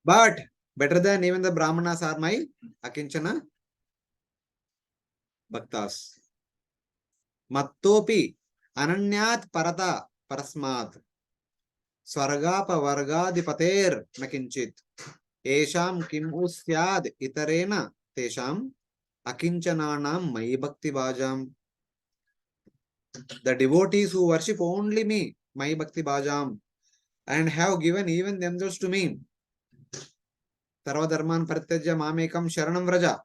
But better than even the Brahmanas are my Akinchana Bhaktas. Mattopi Ananyat Parata Parasmat Swargapa Vargadipater Nakinchit Esham Kim Usyad Itarena Tesham Akinchananam Mai Bhakti Bhajam. The devotees who worship only me, Mai Bhakti Bhajam, and have given even themselves to me. Sarvadharman Pratyajya Mamekam Sharanam Vraja,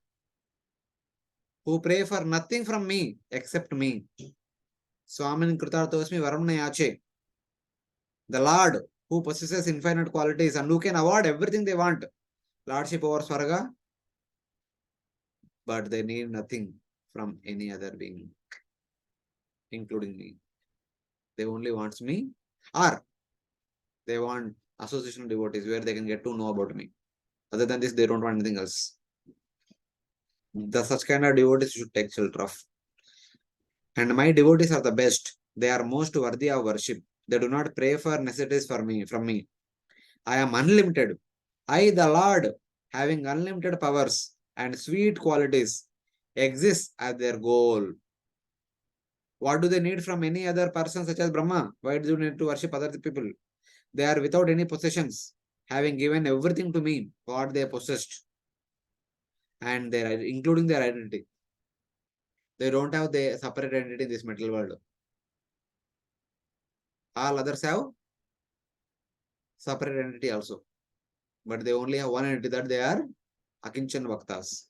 who pray for nothing from me except me. Swamin Kritartosmi Varamna Yache. The Lord who possesses infinite qualities and who can award everything they want. Lordship over Swarga, but they need nothing from any other being, including me. They only want me, or they want association devotees where they can get to know about me. Other than this, they don't want anything else. The such kind of devotees should take shelter of. And my devotees are the best. They are most worthy of worship. They do not pray for necessities from me. I am unlimited. I, the Lord, having unlimited powers and sweet qualities, exist as their goal. What do they need from any other person such as Brahma? Why do they need to worship other people? They are without any possessions, having given everything to me, what they possessed, and their including their identity. They don't have the separate identity in this material world. All others have separate identity also. But they only have one entity, that they are Akinchan Bhaktas.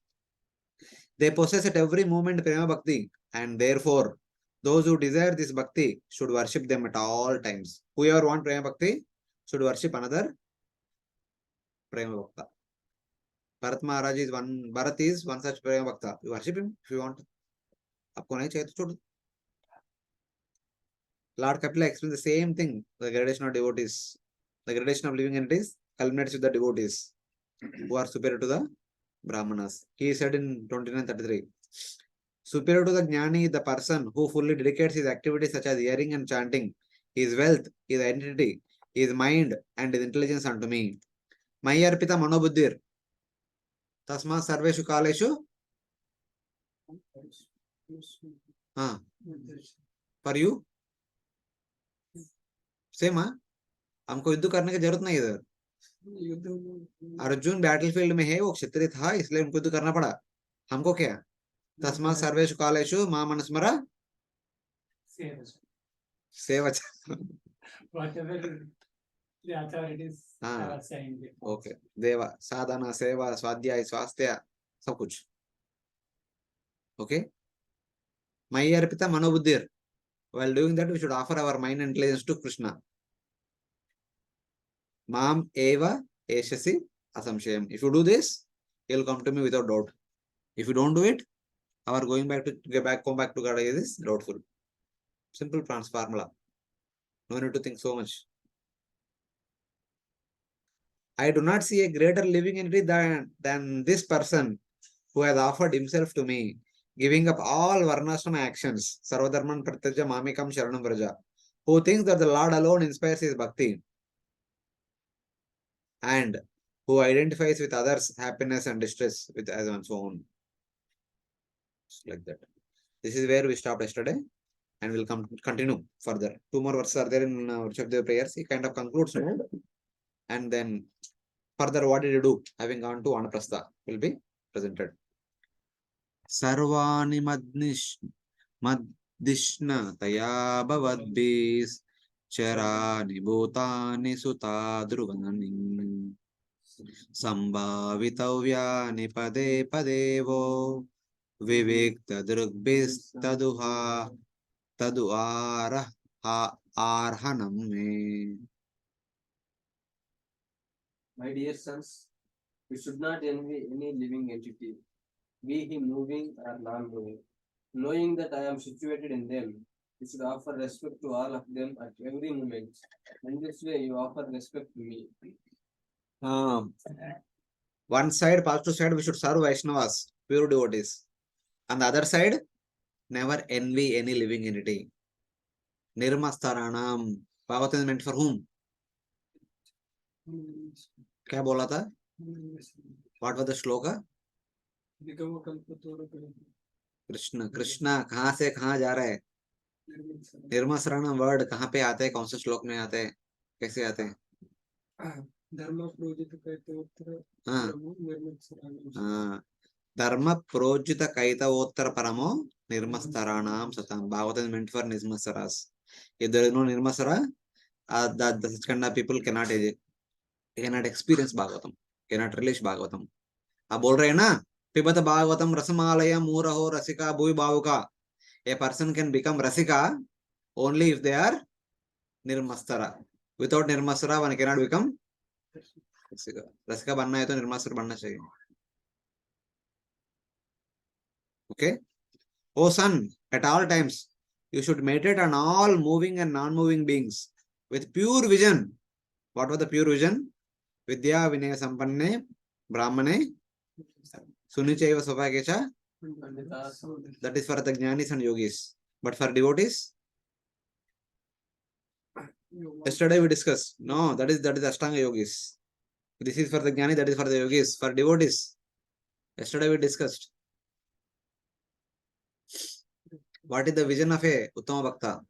They possess at every moment Prema Bhakti, and therefore those who desire this Bhakti should worship them at all times. Whoever want Prema Bhakti should worship another Prema Bhakta. Bharat Maharaj is one, Bharat is one such Prema Bhakta. You worship him if you want. आपको नहीं चाहिए तो छोड़. Lord Kapila explains the same thing, the gradation of devotees. The gradation of living entities culminates with the devotees who are superior to the Brahmanas. He said in 29:33, superior to the Jnani, the person who fully dedicates his activities such as hearing and chanting, his wealth, his identity, his mind, and his intelligence unto me. Maya arpita manobuddhir. Tasma sarveshu kaleshu. For you? Same, huh? हमको युद्ध करने की जरूरत नहीं इधर. Arjun battlefield में है, वो क्षत्रिय था, इसलिए उनको युद्ध करना पड़ा. हमको क्या? तस्मात् सर्वेषु कालेषु माम अनुस्मर सेवा. Whatever the authorities are saying. Okay. देवा साधना सेवा स्वाध्याय स्वास्थ्य सब कुछ. Okay. मयि Arpita मनोबुद्धिर. While doing that, we should offer our mind and intelligence to Krishna. Mam eva eshasi asamshayam. If you do this, he'll come to me without doubt. If you don't do it, our come back to God is doubtful. Simple formula. No need to think so much. I do not see a greater living entity than this person who has offered himself to me, giving up all varnashrama actions, sarvadharman pratyajya mamekam sharanam vraja, who thinks that the Lord alone inspires his bhakti, and who identifies with others' happiness and distress with as one's own. Just like that. This is where we stopped yesterday, and we'll continue further. 2 more verses are there in Rsabhadeva prayers. He kind of concludes, and then further what did he do? Having gone to Anaprastha will be presented. Sarvani madishna taya bhavadbis charani bhutani sutadruvani sambhavitavyani pade padevo vivekta drugbis taduha taduara arhanam me. My dear sons, we should not envy any living entity, be he moving or non-moving. Knowing that I am situated in them, you should offer respect to all of them at every moment. In this way, you offer respect to me. One side, positive side, we should serve Vaishnavas, pure devotees. On the other side, never envy any living entity. Nirmastaranam. Bhagavatam is meant for whom? क्या बोला था? What was the shloka? Krishna Krishna कहाँ से कहाँ जा रहा है? निर्मसरण word कहाँ पे आते हैं? कौन से श्लोक में आते हैं? कैसे आते हैं? धर्म प्रोजित कैतोत्र हाँ निर्मत्सराणां हाँ, धर्म प्रोजित कैतवोत्तर परमो निर्मस्तराणाम सताम. Bhagavatam is meant for निर्मसरास. If there is no निर्मसरा, the such kind of people cannot experience Bhagavatam, cannot relish Bhagavatam. आप बोल रहे हैं ना, पिबत भागवतम रसमालय मूरहो रसिका भूय भावुका. A person can become rasika only if they are निर्मस्तरा. Without निर्मस्तरा one cannot become रसिका. रसिका बनना है तो निर्मस्तर बनना चाहिए. Okay. O son, at all times you should meditate on all moving and non-moving beings with pure vision. What was the pure vision? Vidya vinaya sampanne brahmane sunichaiva svabhagecha. That is for the jnanis and yogis. But for devotees, yesterday we discussed. No, that is Ashtanga yogis. This is for the jnani, that is for the yogis. For devotees, yesterday we discussed. What is the vision of a Uttama Bhakta?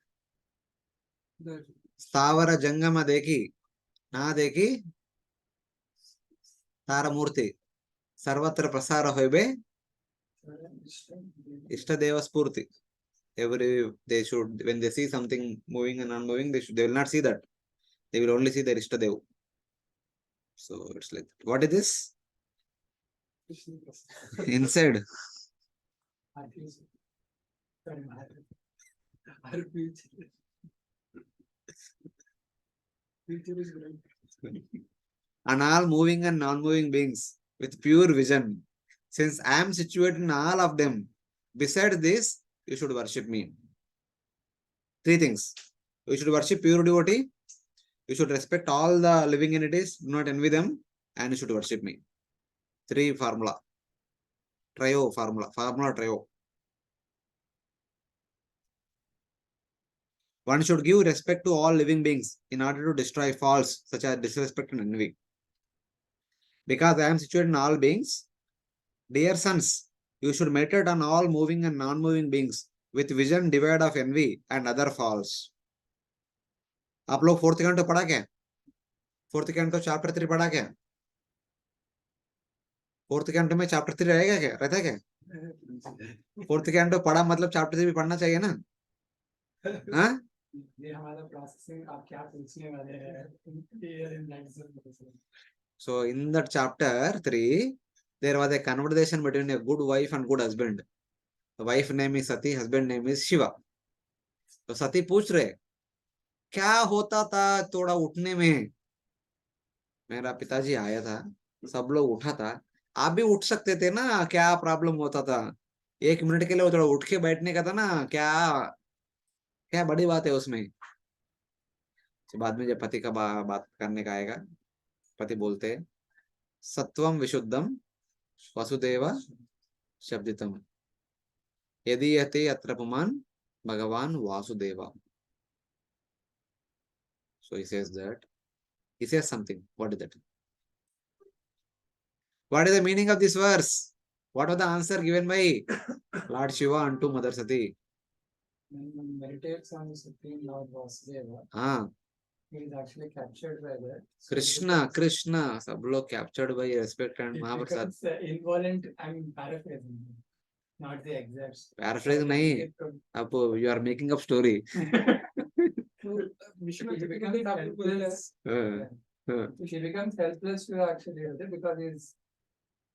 स्थावर जंगम देखी ना देखी तारमूर्ति सर्वत्र प्रसार होइबे इष्ट देव स्फूर्ति. Every they should, when they see something moving and non-moving, they will not see that. They will only see their Ishta Dev. So it's like, what is this? Inside. On all moving and non-moving beings with pure vision. Since I am situated in all of them, besides this, you should worship me. Three things. You should worship pure devotee. You should respect all the living entities, do not envy them, and you should worship me. Three formula. Trio formula. Formula trio. One should give respect to all living beings in order to destroy faults such as disrespect and envy. Because I am situated in all beings, dear sons, you should meditate on all moving and non-moving beings with vision devoid of envy and other faults. आप लोग fourth canto पढ़ा क्या? Fourth canto chapter 3 पढ़ा क्या? Fourth canto में chapter 3 रहेगा क्या? रहता है क्या? फोर्थ कैंटो पढ़ा मतलब चैप्टर 3 भी पढ़ना चाहिए ना? हाँ? ये हमारा प्रोसेसिंग आप क्या पूछने वाले हैं? So in that chapter 3, there was a conversation between a good wife and good husband. The wife name is Sati, husband name is Shiva. तो सती पूछ रहे क्या होता था थोड़ा उठने में? मेरा पिताजी आया था, सब लोग उठा था, आप भी उठ सकते थे ना, क्या प्रॉब्लम होता था? 1 मिनट के लिए वो थोड़ा उठ के बैठने का था ना, क्या क्या बड़ी बात है उसमें? तो बाद में जब पति का बात करने का आएगा, पति बोलते हैं सत्वम विशुद्धम वसुदेव शब्दितम यदि यति अत्र पुमान भगवान Vasudeva. So he says that. He says something. What is that? What is the meaning of this verse? What was the answer given by Lord Shiva unto Mother Sati? When one meditates on the Supreme Lord Vasudeva, हाँ, he is actually captured by that. So Krishna, सब लोग captured by respect and it Mahaprasad. becomes involuntary. I'm paraphrasing, not the exact. Paraphrase नहीं, अब you are making up story. She becomes helpless. She becomes helpless to actually do it because he's.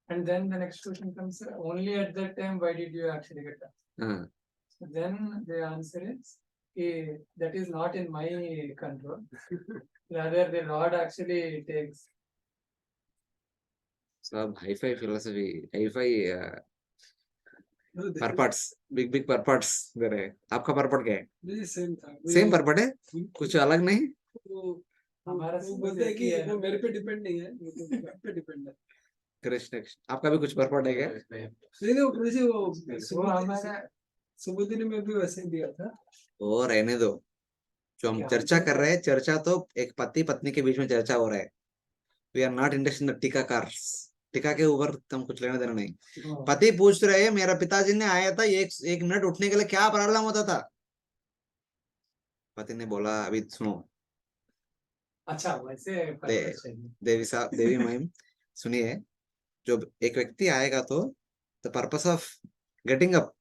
And then the next question comes, only at that time, why did you actually get that? So then the answer is, that is not in my control. Rather, the Lord actually takes. सब hi-fi philosophy, hi-fi purports, big purports there है. आपका purport क्या है? Same purport है, कुछ अलग नहीं. हमारा बोलते हैं कि वो मेरे पे डिपेंड नहीं है, वो तो पे डिपेंड है. कृष्ण, आपका भी कुछ purport है क्या? नहीं वो हमारा सुबोधिनी में भी वैसे ही दिया था. वो रहने दो. जो हम चर्चा कर रहे हैं, चर्चा तो एक पति पत्नी के बीच में चर्चा हो रहा है. We are not interested in the टीका cars. टीका के ऊपर हम कुछ लेना देना नहीं. पति पूछ रहे मेरा पिताजी ने आया था एक मिनट उठने के लिए क्या प्रॉब्लम होता था. पति ने बोला अभी सुनो. अच्छा वैसे देवी मैम सुनिए. जब एक व्यक्ति आएगा तो the purpose of getting up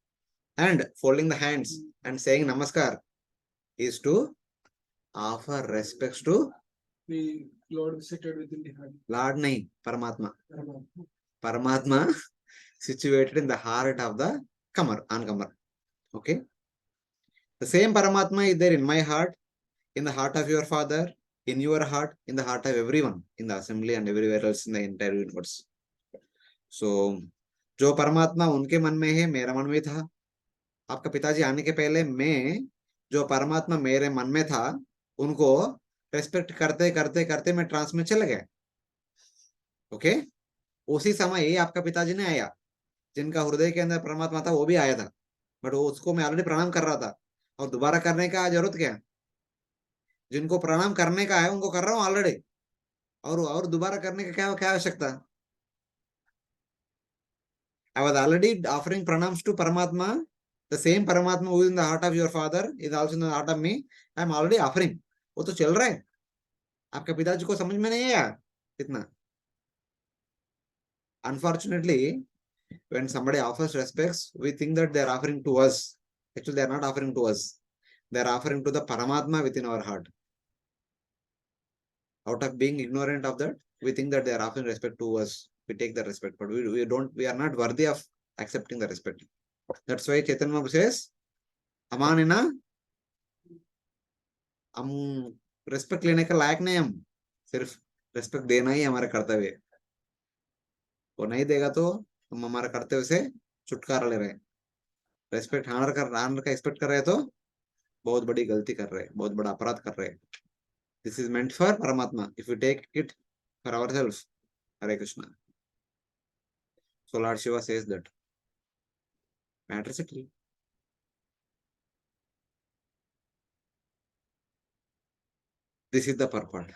and folding the hands and saying namaskar is to offer respects to the Lord seated within the heart. Lord nahi, Paramatma. Paramatma situated in the heart of the oncomer. Okay. The same Paramatma is there in my heart, in the heart of your father, in your heart, in the heart of everyone, in the assembly and everywhere else in the entire universe. So, जो परमात्मा उनके मन में है मेरा मन में था. आपका पिताजी आने के पहले मैं जो परमात्मा मेरे मन में था उनको रेस्पेक्ट करते करते करते मैं ट्रांस में चला गया. ओके. उसी समय ही आपका पिताजी ने आया. जिनका हृदय के अंदर परमात्मा था वो भी आया था, बट वो उसको मैं ऑलरेडी प्रणाम कर रहा था. और दोबारा करने का जरूरत क्या. जिनको प्रणाम करने का है उनको कर रहा हूँ ऑलरेडी. और दोबारा करने का क्या क्या आवश्यकता. I was already offering pranams to Paramatma. The same Paramatma who is in the heart of your father is also in the heart of me. I am already offering. वो तो चल रहा है. आपके पिताजी को समझ में नहीं आया इतना. Unfortunately, when somebody offers respects, we think that they are offering to us. Actually, they are not offering to us. They are offering to the Paramatma within our heart. Out of being ignorant of that, we think that they are offering respect to us. We take the respect, but we are not worthy of accepting the respect. That's why Chaitanya Mahaprabhu says, Amanina, हम respect लेने का लायक नहीं. हम सिर्फ respect देना ही हमारा कर्तव्य है. वो नहीं देगा तो हम हमारा कर्तव्य से छुटकारा ले रहे हैं. रेस्पेक्ट हानर का एक्सपेक्ट कर रहे हैं तो बहुत बड़ी गलती कर रहे हैं, बहुत बड़ा अपराध कर रहे हैं. This is meant for Paramatma. If you take it for ourselves, Hare Krishna. So lord Shiva says that matter settle. This is the purport.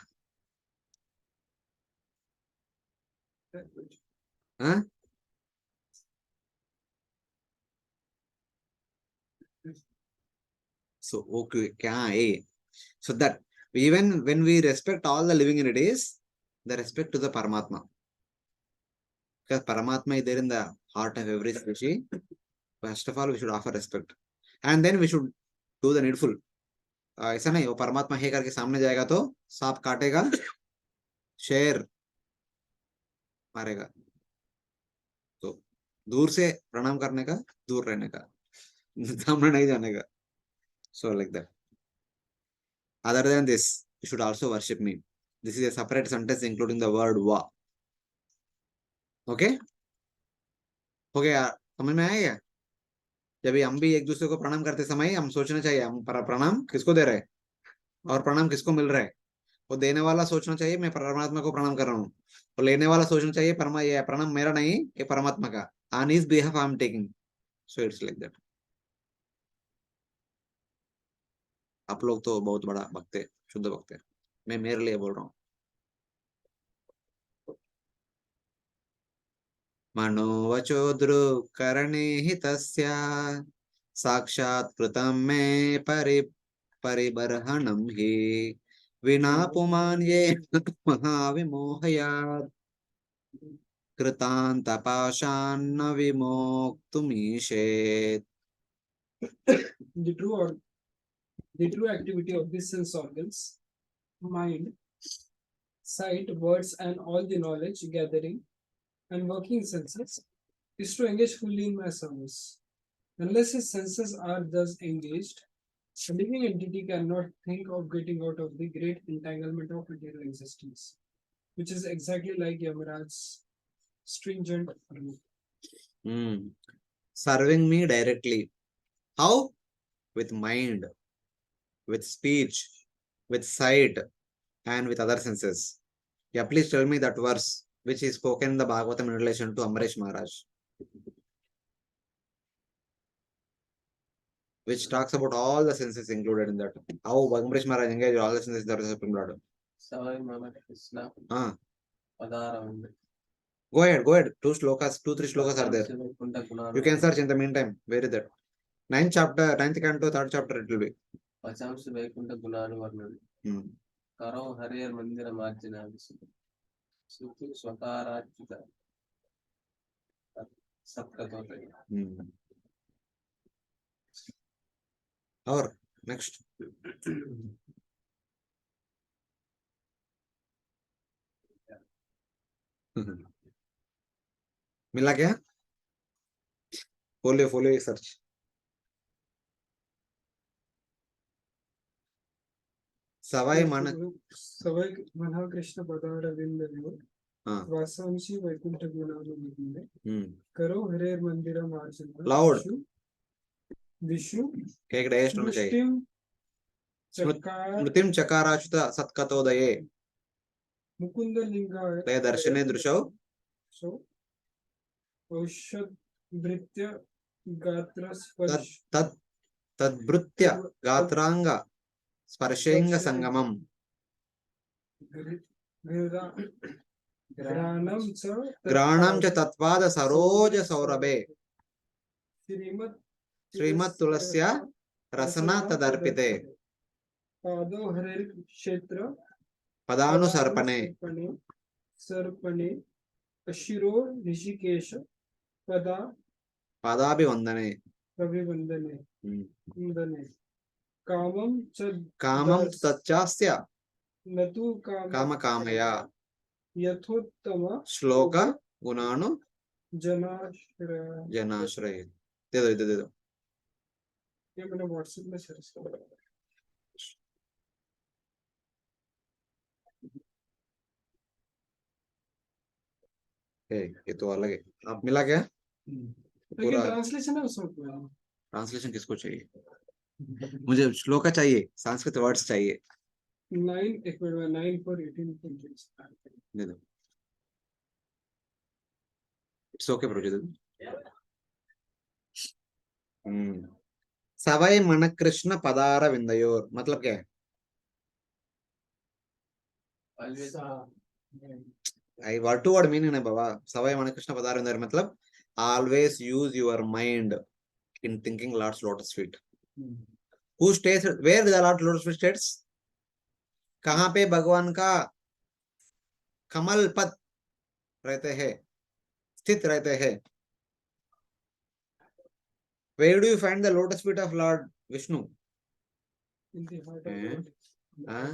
Huh? So, okay, kya hai? So that even when we respect all the living entities, the respect to the Paramatma. Because Paramatma is there in the heart of every species. First of all, we should offer respect. And then we should do the needful. ऐसा नहीं वो परमात्मा है करके सामने जाएगा तो सांप काटेगा, शेर मारेगा. तो दूर से प्रणाम करने का, दूर रहने का, सामने नहीं जाने का. So like that. Other than this, you should also worship me. This is a separate sentence including the word va. Okay? हो गया. समझ में आया क्या. जब हम भी एक दूसरे को प्रणाम करते समय हम सोचना चाहिए हम प्रणाम किसको दे रहे हैं और प्रणाम किसको मिल रहा है. वो देने वाला सोचना चाहिए मैं परमात्मा को प्रणाम कर रहा हूँ, और लेने वाला सोचना चाहिए ये प्रणाम मेरा नहीं ये परमात्मा का. On his behalf I am taking. So it's like that. आप लोग तो बहुत बड़ा भक्त है, शुद्ध भक्त है. मैं मेरे लिए बोल रहा हूँ. मनोवचो दृक्करणे हितस्य साक्षात् कृतं मे परिबर्हणं हि विना पुमान् येन महाविमोहयात् कृतान्तपाशान्न विमोक्तुमीशेत्. The true activity of these sense organs, mind, sight, words, and all the knowledge gathering and working senses, is to engage fully in my service. Unless his senses are thus engaged, a living entity cannot think of getting out of the great entanglement of material existence, which is exactly like Yamaraj's stringent rule. Serving me directly. How? With mind, with speech, with sight, and with other senses. Yeah, please tell me that verse which is spoken in the Bhagavatam in relation to Amresh Maharaj, which talks about all the senses included in that. How Amresh Maharaj engaged all the senses that are Supreme Lord. Savai Mama Krishna. Padaram. Go ahead, go ahead. 2, 3 slokas are there. You can search in the meantime. Where is that? 9th chapter, 9th canto, 3rd chapter it will be. Pachamsu Vaikunta Gunanu Varnadu. Karo Hariyar Mandira Marjana Sutu Swakarachita Sapkatotaya. Or next. मिला क्या? Folio search. Sawai मन कृष्ण पदारविंदयो वासांशी वैकुंठ गुणानु निगमे करो हरे मंदिर मार्जना Loud. Vishu एक डयस्ट होना चाहिए. स्मृतिम चकाराच्युत सत्कतोदये मुकुंद लिंगाय तय दर्शने दृशौ औषध भृत्य गात्र स्पर्श तद्भृत्य गात्रांग स्पर्शेंग संगमम ग्राणम च तत्पाद सरोज सौरभे श्रीमत् तुलस्या रसना तदर्पिते पादो हरे क्षेत्र पदानुसर्पणे सर्पणे अशिरो ऋषिकेश पादाभिवंदने वंदने कामं तच्चास्य न तु काम कामया यथोत्तम श्लोक गुणानु जनाश्रय दे दो ये मैंने व्हाट्सएप में शेयर किया. ये तो अलग है. आप मिला क्या? लेकिन ट्रांसलेशन है उसमें. ट्रांसलेशन किसको चाहिए? मुझे श्लोका चाहिए, संस्कृत वर्ड्स चाहिए. 9 for 18 दे दो. It's okay project. सवय मन कृष्ण पदार विंदयोर मतलब क्या है? I word to word meaning है बाबा. सवय मन कृष्ण पदार विंदयोर मतलब always use your mind in thinking Lord's lotus feet. Who stays? Where the Lord lotus feet stays? कहाँ पे भगवान का कमल पद रहते हैं, स्थित रहते हैं? Where do you find the lotus feet of Lord Vishnu? in the heart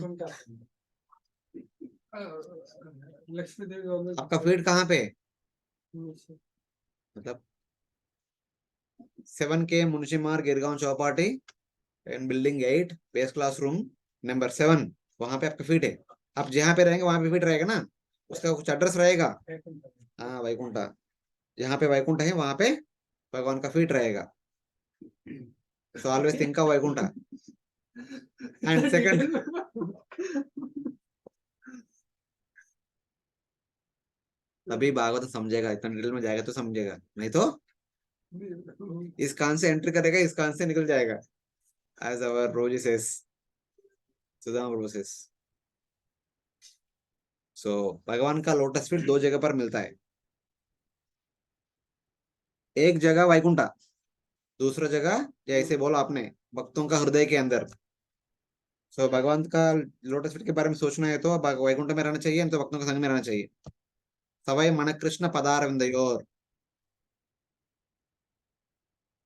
of God. Lakshmi Devi always. आपका फीट कहाँ पे? मतलब 7K मुंशी मार्ग Girgaon Chowpatty and building 8 base class room number 7 वहां पे आपका फीट है. आप जहाँ पे रहेंगे वहां पे फीट रहेगा ना, उसका कुछ एड्रेस रहेगा. हाँ वैकुंठा, जहाँ पे वैकुंठ है वहां पे भगवान का फीट रहेगा. So always think of Vaikuntha. And second, तभी भागवत समझेगा. इतना डिटेल में जाएगा तो समझेगा, नहीं तो इस कान से एंट्री करेगा, इस कान से निकल जाएगा. एज अवर रोजी सेस, सुदाम प्रभु सेस. सो भगवान का लोटस फीट 2 जगह पर मिलता है. एक जगह वैकुंठा, दूसरा जगह जैसे बोला आपने भक्तों का हृदय के अंदर. सो भगवान का लोटस फीट के बारे में सोचना है तो वैकुंठ में रहना चाहिए, तो भक्तों के संग में रहना चाहिए. सवय मन Krishna पदारविंदयोर.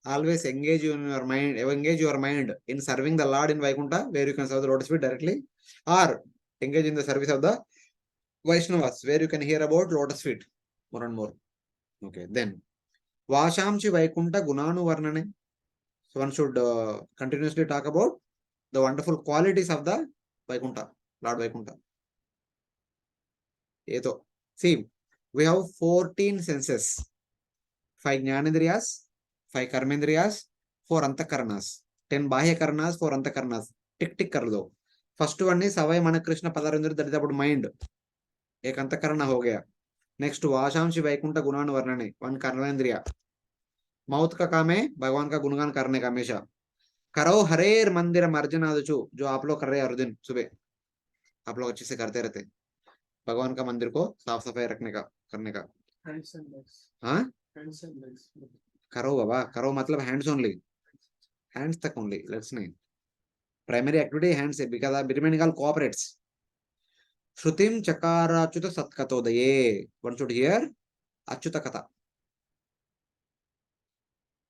Always engage your mind in serving the Lord in Vaikuntha, where you can serve the lotus feet directly, or engage in the service of the Vaishnavas, where you can hear about lotus feet more and more. Okay, then Vashamchi Vaikuntha Gunanu Varnane. So one should continuously talk about the wonderful qualities of the Vaikuntha, Lord Vaikuntha. See, we have 14 senses, 5 Jnanendriyas, 5 कर्मेंद्रियास, 4 अंतकरणास, 10 बाह्य करणास, 4 अंतकरणास. टिक टिक कर दो. First one is सवय मन कृष्ण पदारेंद्र, that is about mind, एक अंतकरण हो गया. नेक्स्ट वाशांशी वैकुंठ गुणान वर्णने, 1 कर्मेंद्रिया. माउथ का काम है भगवान का गुणगान करने का हमेशा. करो हरेर मंदिर मर्जनादुचु, जो आप लोग कर रहे हैं अर्जुन सुबह, आप लोग अच्छे से करते रहते. भगवान का मंदिर को साफ सफाई रखने का, करने का. Hands and legs. हाँ, Hands and legs. करो बाबा, करो मतलब हैंड्स ओनली, हैंड्स तक ओनली, लेट्स नहीं. प्राइमरी एक्टिविटी हैंड्स है, बिकॉज रिमेनिंग ऑल कोऑपरेट्स. श्रुतिम चकार अच्युत सत्कतोदये, वन शुड हियर अच्युत कथा.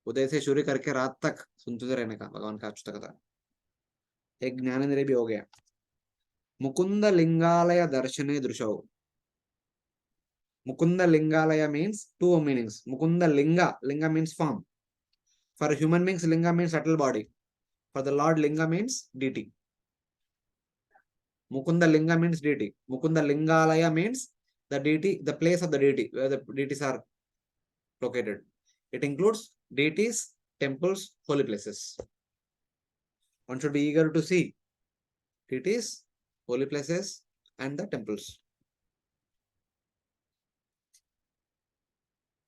उदय से शुरू करके रात तक सुनते रहने का भगवान का अच्युत कथा. एक ज्ञानेंद्रिय भी हो गया. मुकुंद लिंगालय दर्शने दृशौ. Mukund लिंगालय means two meanings. Mukunda linga, linga means form. For human beings, linga means subtle body. For the Lord, linga means deity. Mukunda linga means deity. Mukunda lingalaya means the deity, the place of the deity, where the deities are located. It includes deities, temples, holy places. One should be eager to see deities, holy places, and the temples.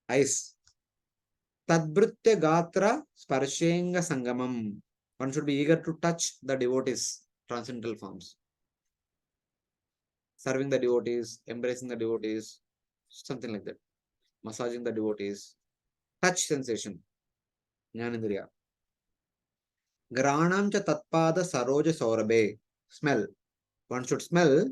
Eyes. Tadbritya Gatra Sparshenga Sangamam. One should be eager to touch the devotees, transcendental forms. Serving the devotees, embracing the devotees, something like that. Massaging the devotees. Touch sensation. Jnanendriya. Granam cha tatpada saroja saurabe. Smell. One should smell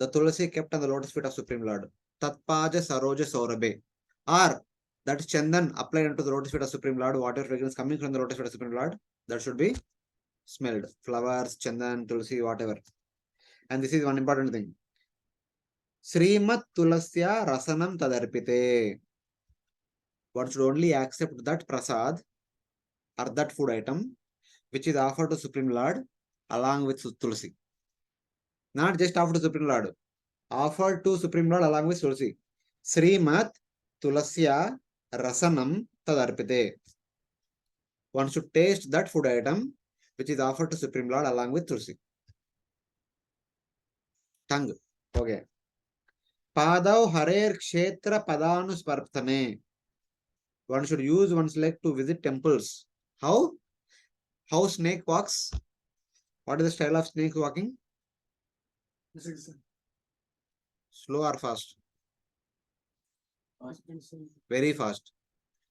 the tulasi kept on the lotus feet of Supreme Lord. Tatpaja saroja saurabe. Or that chandan applied onto the lotus feet of Supreme Lord, water fragrance coming from the lotus feet of Supreme Lord, that should be smelled. Flowers, chandan, tulsi, whatever. And this is one important thing. Srimat tulasya rasanam tadarpite. One should only accept that prasad or that food item which is offered to Supreme Lord along with tulsi. Not just offered to Supreme Lord. Offered to Supreme Lord along with tulsi. Srimat tulasya rasanam tadarpite. One should taste that food item which is offered to Supreme Lord along with tulsi. Tongue. Okay. Padav harer kshetra padanusparthane. One should use one's leg to visit temples. How? How snake walks? What is the style of snake walking? Slow or fast? Very fast.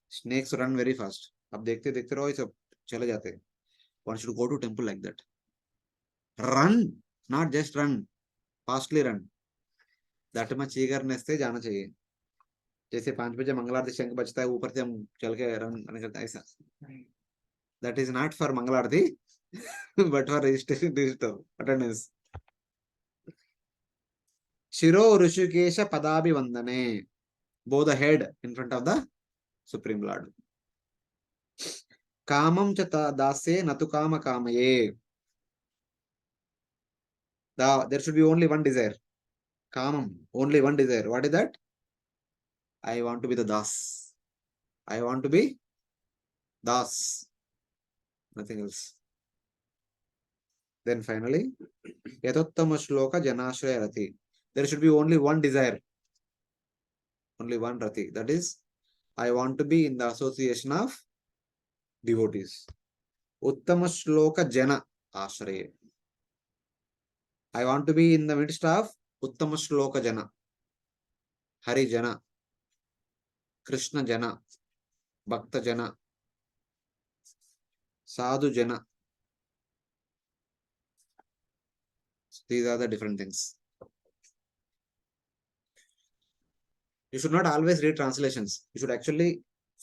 Snakes run very fast. अब देखते देखते रहो, ये सब चले जाते. One should go to temple like that. Run, not just run. Fastly run. That much eagerness से जाना चाहिए. जैसे 5 बजे मंगल आरती शंख बजता है, ऊपर से हम चल के रन करते हैं ऐसा. That is not for Mangal Aarti, but for registration digital attendance. Shiro Rishikesha Padabi Vandane. Bow the head in front of the Supreme Lord. Kamam Chata Dase Natukama Kamaye. There should be only one desire. Kamam, only one desire. What is that? I want to be the Das. I want to be Das. Nothing else. Then finally, Yatottama Shloka Janashraya Rati. There should be only one desire. Only one Rati. That is, I want to be in the association of devotees. Uttama Shloka Jana Ashraya. I want to be in the midst of Uttama Shloka Jana. Hari Jana. Krishna Jana. Bhakta Jana. Sadhu Jana. These are the different things. You should not always read translations. You should actually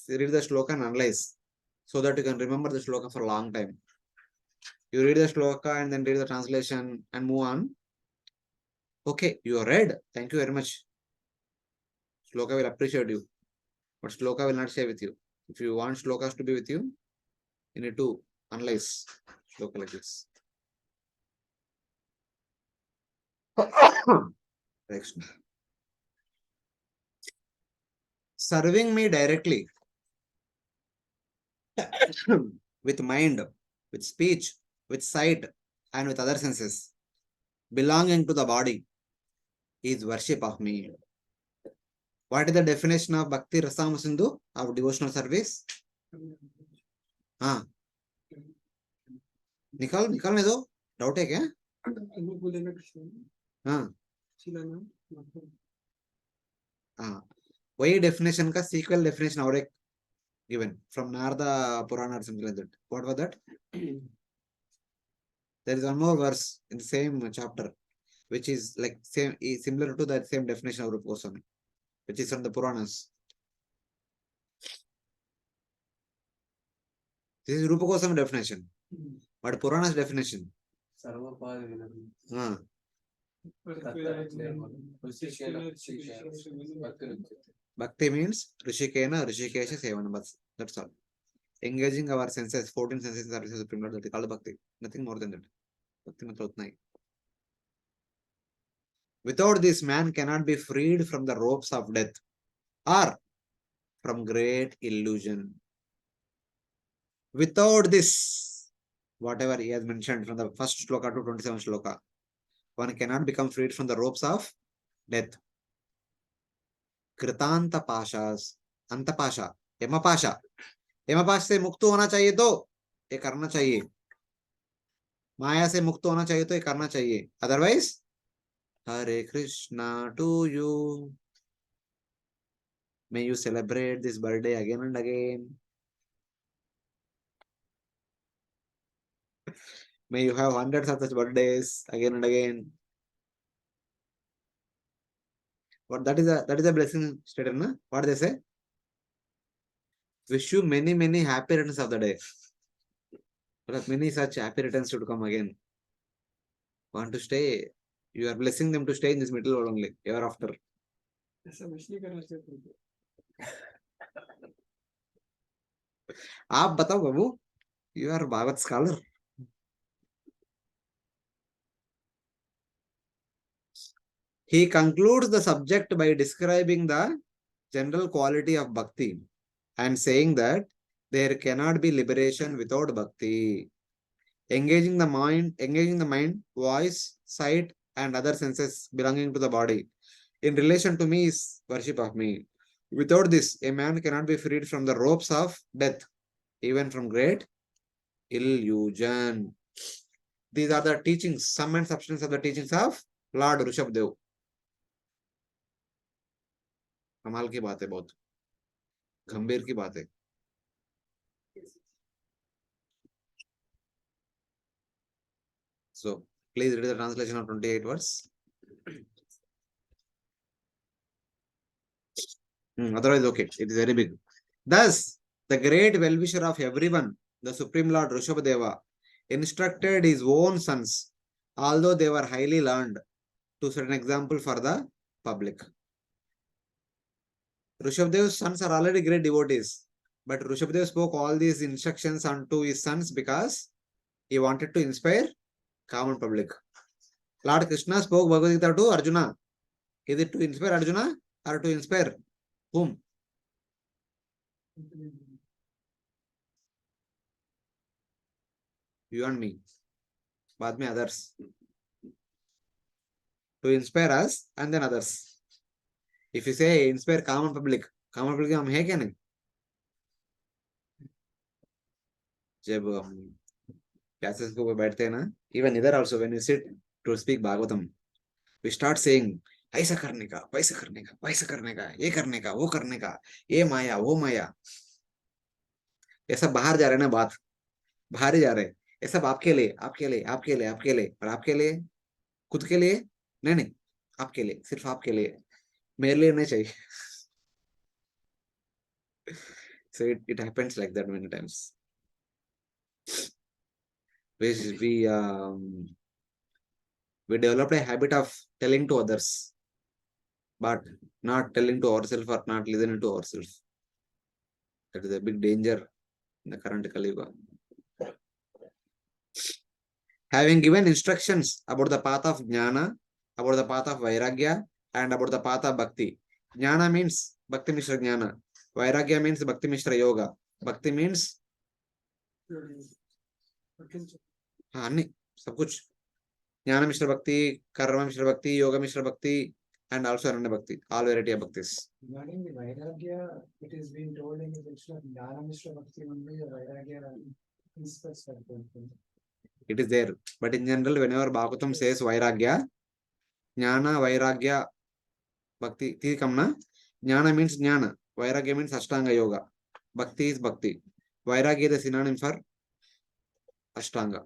read the shloka and analyze so that you can remember the shloka for a long time. You read the shloka and then read the translation and move on. Okay, you are read. Thank you very much. Shloka will appreciate you, but shloka will not stay with you. If you want shlokas to be with you, you need to analyze shloka like this. Next. Serving me directly with mind, with speech, with sight, and with other senses, belonging to the body, is worship of me. What is the definition of Bhakti Rasam Sindhu, of devotional service? हाँ, निकाल में दो, doubt है क्या? Why definition ka sequel definition और given from Narada Purana or something like that. What was that? There is one more verse in the same chapter, which is like same similar to that same definition of Rupa Goswami, which is from the Puranas. This is Rupa Goswami definition, but Puranas definition. Bhakti means Rishikena, Rishikesha, Sevanam. That's all. Engaging our senses, 14 senses are supreme Lord, that is called Bhakti. Nothing more than that. Bhakti matlab utna hi. Without this, man cannot be freed from the ropes of death or from great illusion. Without this, whatever he has mentioned from the first shloka to 27 shloka, one cannot become freed from the ropes of death. कृतांत पाशास अंत पाशा यमपाश से मुक्त होना चाहिए तो ये करना चाहिए, माया से मुक्त होना चाहिए तो ये करना चाहिए, otherwise Hare Krishna to you, may you celebrate this birthday again and again, may you have hundreds of such birthdays again and again. What that is a blessing stated, na? What they say? Wish you many happy returns of the day. But many such happy returns should come again. Want to stay? You are blessing them to stay in this middle world only ever after. आप बताओ बाबू, you are Bhagavad scholar. He concludes the subject by describing the general quality of bhakti and saying that there cannot be liberation without bhakti. Engaging the mind, voice, sight, and other senses belonging to the body in relation to me is worship of me. Without this, a man cannot be freed from the ropes of death, even from great illusion. These are the teachings, sum and substance of the teachings of Lord Rsabhadeva. कमाल की बात है, बहुत गंभीर की बात है. So please read the translation of 28 verse. Otherwise, okay, it is very big. Thus, the great well-wisher of everyone, the Supreme Lord Rsabhadeva, instructed his own sons, although they were highly learned, to set an example for the public. Rsabhadeva's sons are already great devotees, but Rsabhadeva spoke all these instructions unto his sons because he wanted to inspire common public. Lord Krishna spoke Bhagavad Gita to Arjuna. Is it to inspire Arjuna or to inspire whom? You and me. बाद में others. To inspire us and then others. If you say inspire common public हम है क्या नहीं? जब हम classes को बैठते हैं ना, even इधर also when we sit to speak Bhagavatam, we start saying ऐसा करने का, वैसा करने का, वैसा करने का, ये करने का, वो करने का, ये माया, वो माया. ये सब बाहर जा रहे ना, बात बाहर ही जा रहे. ये सब आपके लिए, आपके लिए, आपके लिए, आपके लिए, और आपके लिए, खुद के लिए नहीं नहीं, आपके लिए, सिर्फ आपके लिए, मेरे लिए नहीं चाहिए. So it happens like that many times. We developed a habit of telling to others, but not telling to ourselves or not listening to ourselves. That is a big danger in the current Kali Yuga. Having given instructions about the path of jnana, about the path of vairagya, and about the path of bhakti. Jnana means bhakti mishra jnana. Vairagya means bhakti mishra yoga. Bhakti means अन्य सब कुछ. Jnana mishra bhakti, karma mishra bhakti, yoga mishra bhakti, and also ananya bhakti. All variety of bhaktis. Regarding the Vairagya, it is being told in the section of Jnana Mishra Bhakti only, the Vairagya principles are told. It is there. But in general, whenever Bhagavatam says Vairagya, Jnana, Vairagya, Bhakti, Tikamna, Jnana means Jnana, Vairagya means Ashtanga Yoga, Bhakti is Bhakti. Vairagya is a synonym for Ashtanga.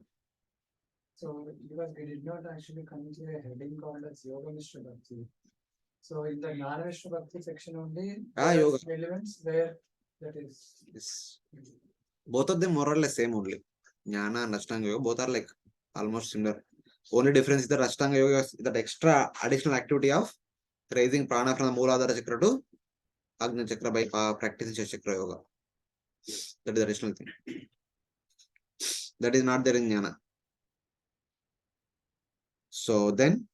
So, because we did not actually come to a heading called as Yoga Mishra Bhakti. So, in the Jnana Mishra Bhakti section only, there Yoga. are elements where that is. Yes. Both of them more or less same only. Jnana and Ashtanga Yoga, both are like almost similar. Only difference is that Ashtanga Yoga is that extra additional activity of raising prana from the Mooladhara Chakra to Agnya Chakra by practicing Chakra Yoga. That is the additional thing. That is not there in Jnana. So then,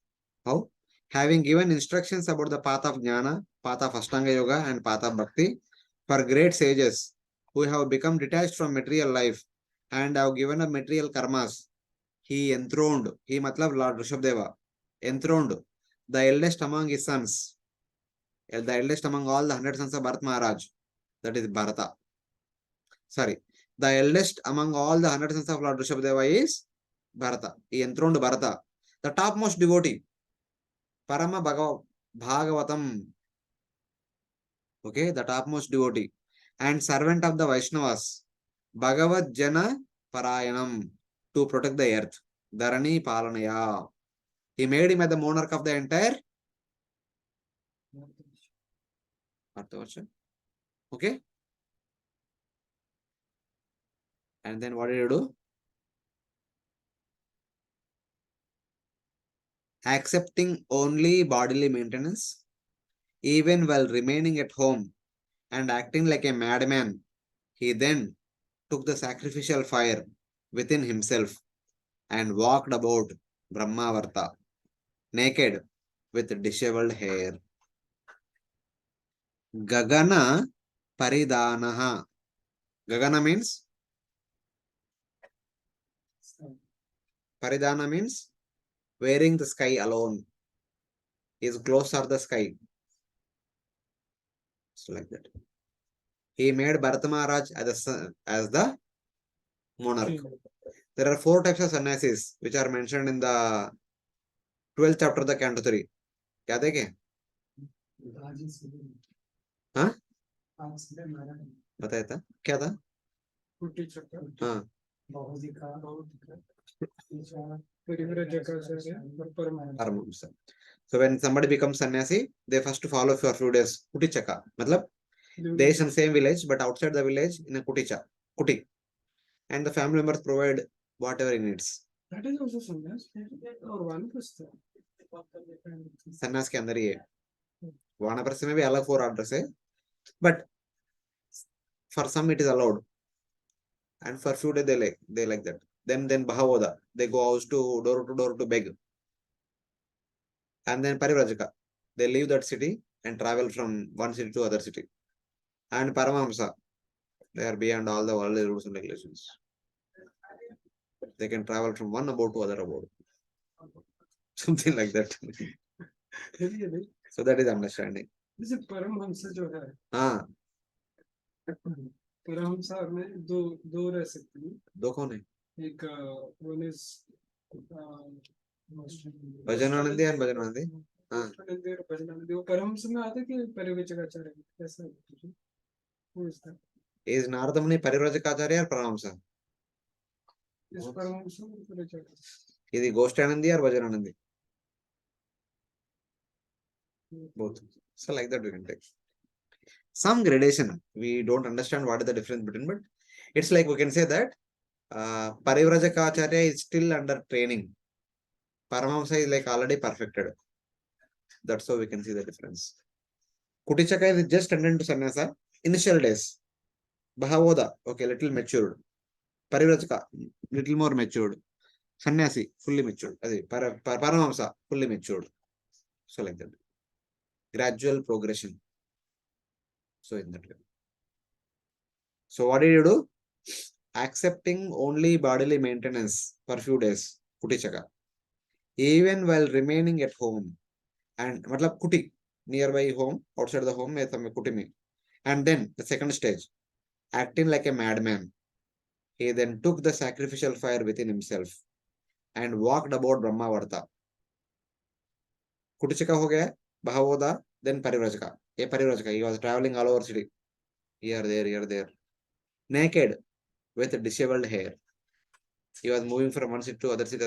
how? Having given instructions about the path of Jnana, path of Ashtanga Yoga and path of Bhakti for great sages who have become detached from material life and have given up material karmas, he enthroned, he matlab Lord Rsabhadeva, enthroned the eldest among his sons, the eldest among all the 100 sons of Bharat Maharaj, that is Bharata. Sorry, the eldest among all the 100 sons of Lord Rsabhadeva is Bharata. He enthroned Bharata, the topmost devotee, Parama Bhagavatam, okay, the topmost devotee, and servant of the Vaishnavas, Bhagavad Jana Parayanam, to protect the earth, Dharani Palanaya. He made him as the monarch of the entire Bharatavarsha. Okay. And then what did you do? Accepting only bodily maintenance, even while remaining at home and acting like a madman, he then took the sacrificial fire within himself and walked about Brahmavarta, naked with disheveled hair. Gagana Paridanaha. Gagana means? Paridana means wearing the sky alone. His clothes are the sky. So like that. He made Bharata Maharaj as the monarch. There are 4 types of sannyasis which are mentioned in the 12th chapter of the Canto 3. क्या देखे? हाँ? बताया था? क्या था? हाँ. Paramamsa. So when somebody becomes sannyasi, they first follow for a few days Kutichaka. Matlab, they is in the same village, but outside the village in a Kuticha. Kuti. And the family members provide whatever he needs. That is also sannyas or vanaprastha. Sannyas के अंदर ही है. वानप्रस्थ में भी अलग 4 orders है. But for some it is allowed. And for few days they like that. Then Bhavoda, they go out to door to beg. And then Parivrajaka, they leave that city and travel from one city to other city. And Paramahamsa, they are beyond all the worldly rules and regulations. They can travel from one abode to other abode. Something like that. So that is understanding. This is Paramhamsa जो है. हाँ. Paramhamsa में दो रह सकते हैं. 2 कौन है? एक one is भजनानंदी and भजनानंदी. हाँ. भजनानंदी वो परमहंस में आता है कि परिव्राजकाचार्य कैसा है? Who is that? Is Narada Muni Parivrajakaacharya or Paramahamsa? Is Paramhamsa or Parivrajaka? Is he Ghoshtanandi or Bhajananandi? Both. So like that we can take. Some gradation. We don't understand what is the difference between, but it's like we can say that Parivrajakaacharya is still under training. Paramahamsa is like already perfected. That's how we can see the difference. Kutichaka is just tended to sannyasa. Initial days. Bhavoda, okay, little matured. Parivrajaka, little more matured. Sannyasi, fully matured. Paramahamsa, fully matured. So like that. Gradual progression. So in that way. So what did you do? Accepting only bodily maintenance for few days. Kutichaka. Even while remaining at home. And matlab kuti, nearby home, outside the home, kuti mein. And then the second stage, acting like a madman. He then took the sacrificial fire within himself and walked about Brahmavarta. Kutuchika ho gaya, Bahavoda, then Parivrajaka. A Parivrajaka, he was traveling all over city. Here, there. Naked, with disheveled hair. He was moving from one city to other city,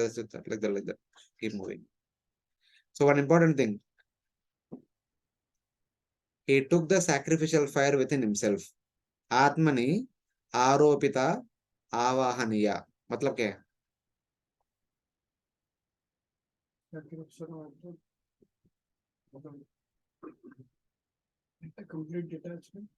like that. Keep moving. So one important thing, he took the sacrificial fire within himself. Atmani Aropita Avahaniya. मतलब क्या है? Complete detachment.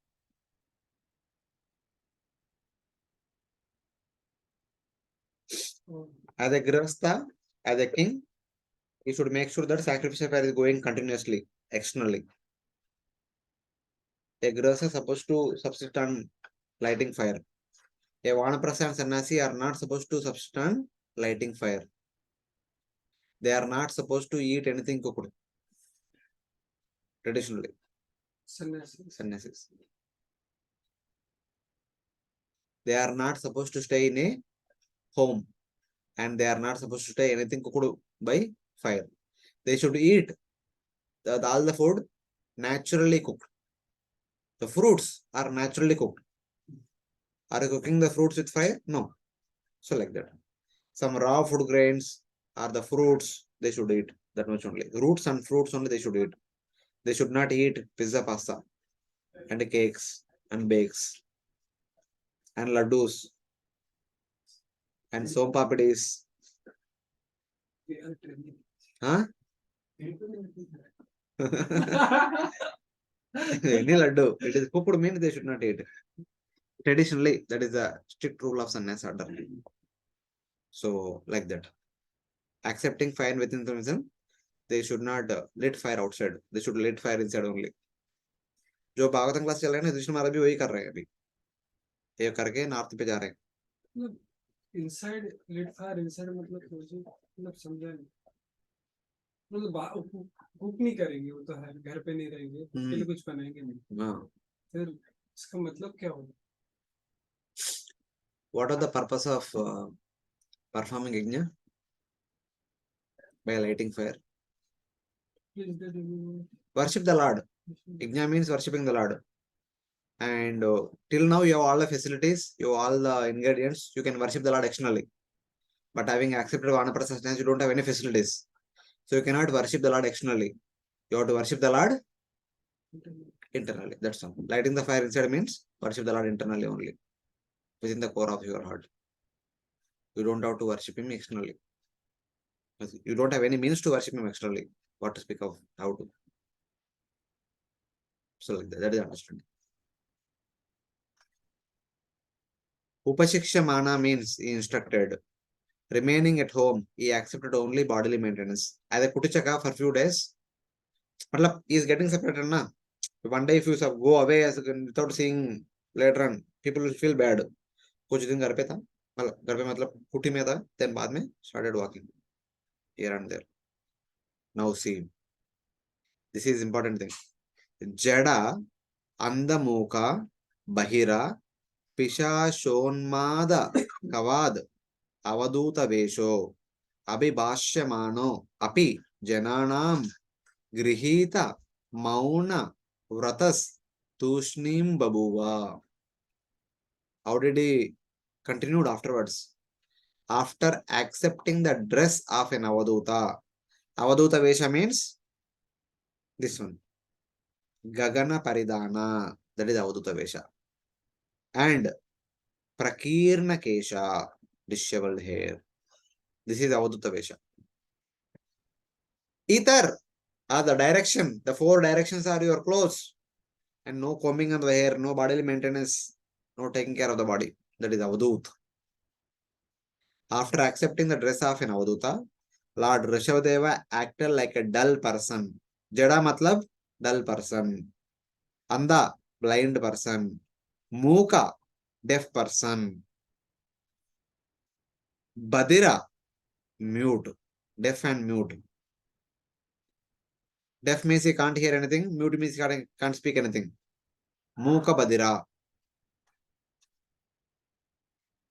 As a grihastha, as a king, he should make sure that sacrificial fire is going continuously, externally. A grihastha is supposed to subsist on lighting fire. A Vanaprastha and Sannyasi are not supposed to subsist on lighting fire. They are not supposed to eat anything cooked. Traditionally. Sannyasis. They are not supposed to stay in a home. And they are not supposed to stay anything cooked by fire. They should eat all the food naturally cooked. The fruits are naturally cooked. Are you cooking the fruits with fire? No. So like that. Some raw food grains are the fruits they should eat. That much only. Roots and fruits only they should eat. They should not eat pizza, pasta, and cakes, and bakes, and laddus, and som papadis. Huh? Any laddu. It is cooked means they should not eat. Traditionally, that is the strict rule of sannyas order. So, like that. Accepting fire within themselves, they should not lit fire outside. They should lit fire inside only. जो Bhagavatam class चल रहे हैं ना कृष्ण महाराज भी वही कर रहे हैं अभी ये करके नॉर्थ पे जा रहे हैं इनसाइड लिट फायर इनसाइड मतलब समझा नहीं मतलब कुक नहीं करेंगे वो तो है घर पे नहीं रहेंगे उसके लिए कुछ बनाएंगे नहीं हाँ फिर इसका मतलब क्या होगा What are the purpose of performing yajna by lighting fire? Worship the Lord. Yajna means worshipping the Lord. And till now you have all the facilities, you have all the ingredients, you can worship the Lord externally. But having accepted Vanaprastha, you don't have any facilities. So you cannot worship the Lord externally. You have to worship the Lord internally. That's all. Lighting the fire inside means worship the Lord internally only. Within the core of your heart. You don't have to worship him externally. You don't have any means to worship him externally. What to speak of? How to? So like that is understanding. Upashikshamana means he instructed. Remaining at home, he accepted only bodily maintenance. As a Kutichaka for few days, he is getting separated na. One day if you go away as without seeing later on, people will feel bad. कुछ दिन घर पे था घर पे मतलब कुटी में था then बाद में started walking here and there. Now see, this is important thing. Jada Andamuka Bahira Pishashonmada Kavad Avaduta Vesho Abhibhashyamano Api Jananam Grihita Mauna Vratas Tushnim Babuva. How did he continued afterwards? After accepting the dress of an Avaduta. Avaduta Vesha means this one. Gagana Paridana. That is Avaduta Vesha. And Prakirna Kesha. Disheveled hair. This is Avaduta Vesha. Ether are the direction. The four directions are your clothes. And no combing of the hair, no bodily maintenance, no taking care of the body. That is Avadut. After accepting the dress of an Avaduta, Lord Rsabhadeva acted like a dull person. Jada matlab dull person. Anda, blind person. Muka, deaf person. Badira, mute. Deaf and mute. Deaf means he can't hear anything. Mute means he can't speak anything. Muka Badira.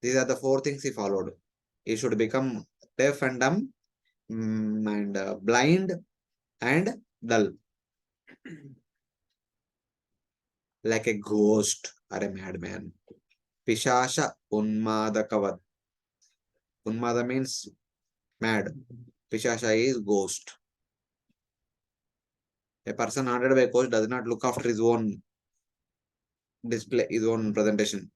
These are the four things he followed. He should become deaf and dumb, and blind and dull, like a ghost or a madman. Pishasha Unmadakavat. Unmada means mad. Pishasha is ghost. A person haunted by a ghost does not look after his own display, his own presentation.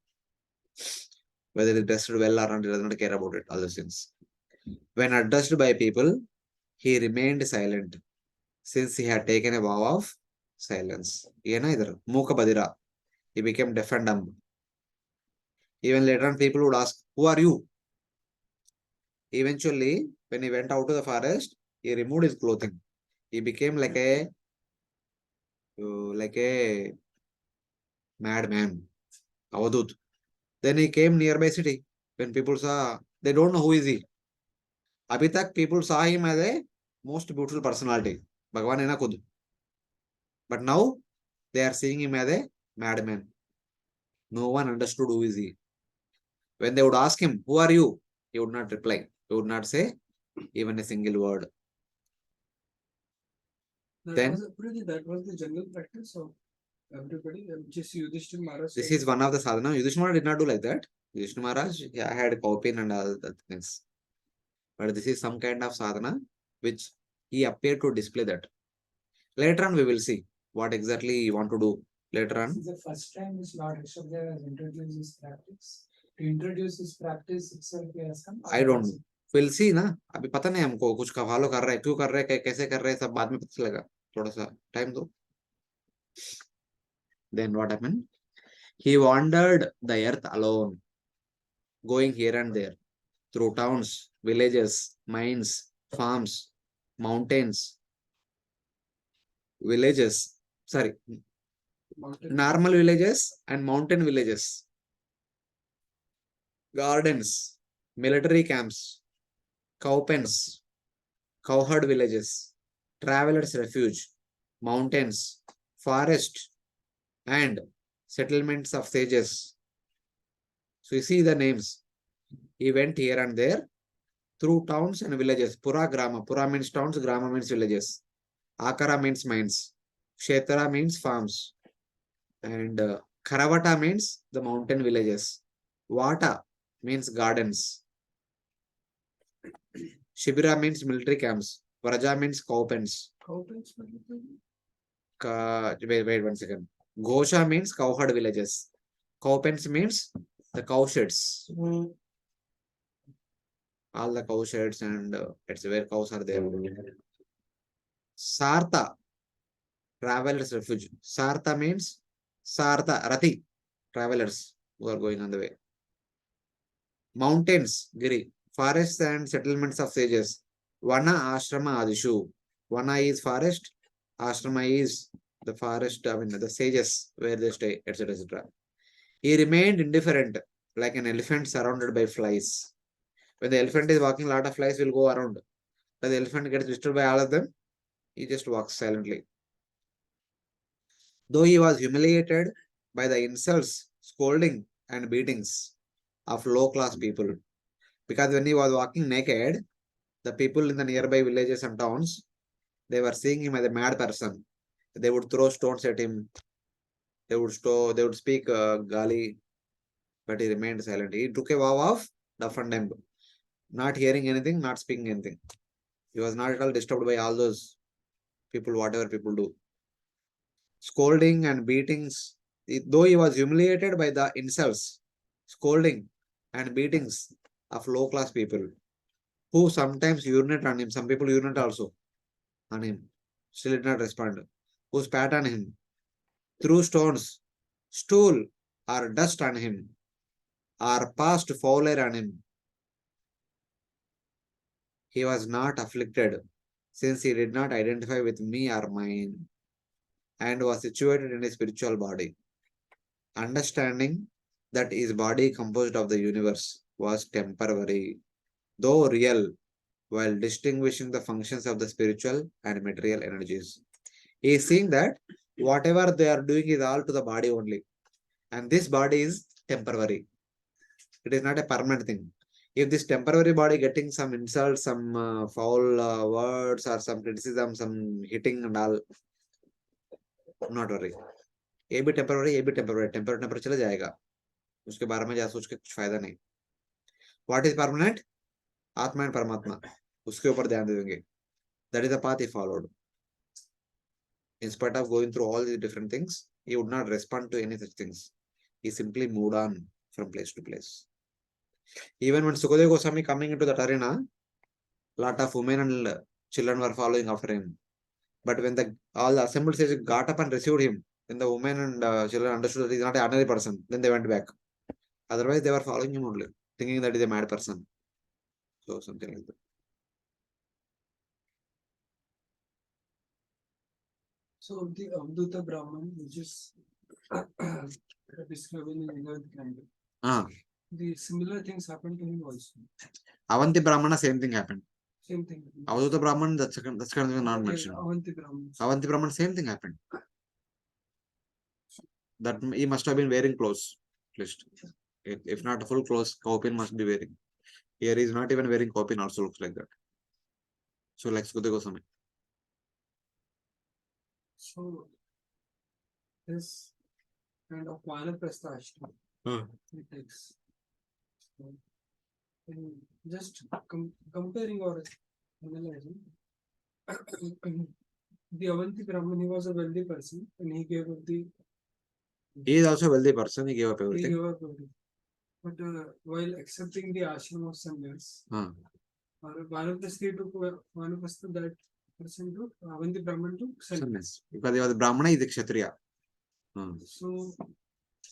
Whether it is dressed well or not, he does not care about it, all those things. When addressed by people, he remained silent, since he had taken a vow of silence. Either Muka Badira. He became deaf and dumb. Even later on, people would ask, "Who are you?" Eventually, when he went out to the forest, he removed his clothing. He became like a madman, Avadut. Then he came nearby city. When people saw, they don't know who is he. Abhi tak people saw him as a most beautiful personality. Bhagwan hai na khud. But now they are seeing him as a madman. No one understood who is he. When they would ask him, "Who are you?" he would not reply. He would not say even a single word. Then that was the general practice of everybody. Just Yudhishthir Maharaj. This is one of the sadhana. Yudhishthira Maharaj did not do like that. Yudhishthira Maharaj, yeah, had coping and all that things. But this is some kind of sadhana which he appeared to display that. Later on, we will see what exactly he want to do. Later on. This is the first time this Lord Rsabhadeva has introduced this practice. To introduce this practice itself, he has come. I don't know. We'll see ना. अभी पता नहीं हमको कुछ का follow कर रहा है, क्यों कर रहा है, कैसे कर रहा है, सब बाद में पता चलेगा. थोड़ा सा टाइम दो. Then what happened? He wandered the earth alone, going here and there, through towns, villages, mines, farms, mountains, villages, sorry, normal villages and mountain villages, gardens, military camps, cow pens, cowherd villages, travelers' refuge, mountains, forest, and settlements of sages. So you see the names. He went here and there through towns and villages. Pura Grama. Pura means towns, Grama means villages. Akara means mines. Kshetra means farms. And Karavata means the mountain villages. Vata means gardens. Shibira means military camps. Vraja means cow pens. Wait 1 second. Gosha means cowherd villages. Cow pens means the cow sheds. All the cow sheds and it's where cows are there. Sartha, travelers refuge. Sartha means Sartha, Rati, travelers who are going on the way. Mountains, Giri, forests and settlements of sages. Vana, Ashrama, Adishu. Vana is forest, Ashrama is the forest, I mean the sages where they stay, etc. etc. He remained indifferent, like an elephant surrounded by flies. When the elephant is walking, a lot of flies will go around. Does the elephant get disturbed by all of them? He just walks silently. Though he was humiliated by the insults, scolding, and beatings of low-class people. Because when he was walking naked, the people in the nearby villages and towns, they were seeing him as a mad person. They would throw stones at him. They would speak Gali, but he remained silent. He took a vow of deaf and dumb, not hearing anything, not speaking anything. He was not at all disturbed by all those people, whatever people do. Scolding and beatings, though he was humiliated by the insults, scolding and beatings of low-class people, who sometimes urinate on him. Some people urinate also on him. Still did not respond. Who spat on him, threw stones, stool or dust on him, or passed fowler on him. He was not afflicted, since he did not identify with me or mine, and was situated in a spiritual body. Understanding that his body composed of the universe was temporary, though real, while distinguishing the functions of the spiritual and material energies. He is seeing that whatever they are doing is all to the body only. And this body is temporary. It is not a permanent thing. If this temporary body getting some insults, some foul words or some criticism, some hitting and all, not worry. ये भी temporary, ये भी temporary, temper temper चले जाएगा, उसके बारे में ज्यादा सोच के कुछ फायदा नहीं. What is permanent? आत्मा एंड परमात्मा, उसके ऊपर ध्यान देंगे. That is the path he followed. In spite of going through all these different things, he would not respond to any such things. He simply moved on from place to place. Even when Sukadeva Goswami coming into that arena, lot of women and children were following after him. But when all the assembled sages got up and received him, when the women and children understood that he is not an ordinary person, then they went back. Otherwise, they were following him only, thinking that he is a mad person. So something like that. So the Avduta Brahman, which is described in the 11th canto, the similar things happened to him also. Avanti Brahmana, same thing happened. Same thing. Avduta Brahman, that's kind of not Okay, mentioned. Avanti Brahman. Avanti Brahman, same thing happened. That he must have been wearing clothes, at least. If not a full clothes, kaupin must be wearing. Here he is not even wearing kaupin, also looks like that. So like Sukadeva Goswami. So this kind of Vanaprastha ashram it takes. So, in just comparing or analyzing, the Avanti Brahman, he was a wealthy person and he gave up the. He is also a wealthy person. He gave up He everything. gave up everything. But while accepting the ashram of sannyas, or Vanaprastha took Vanaprastha that person to Avanti Brahman to sannyas. Because he was a Brahmana, he is a Kshatriya. So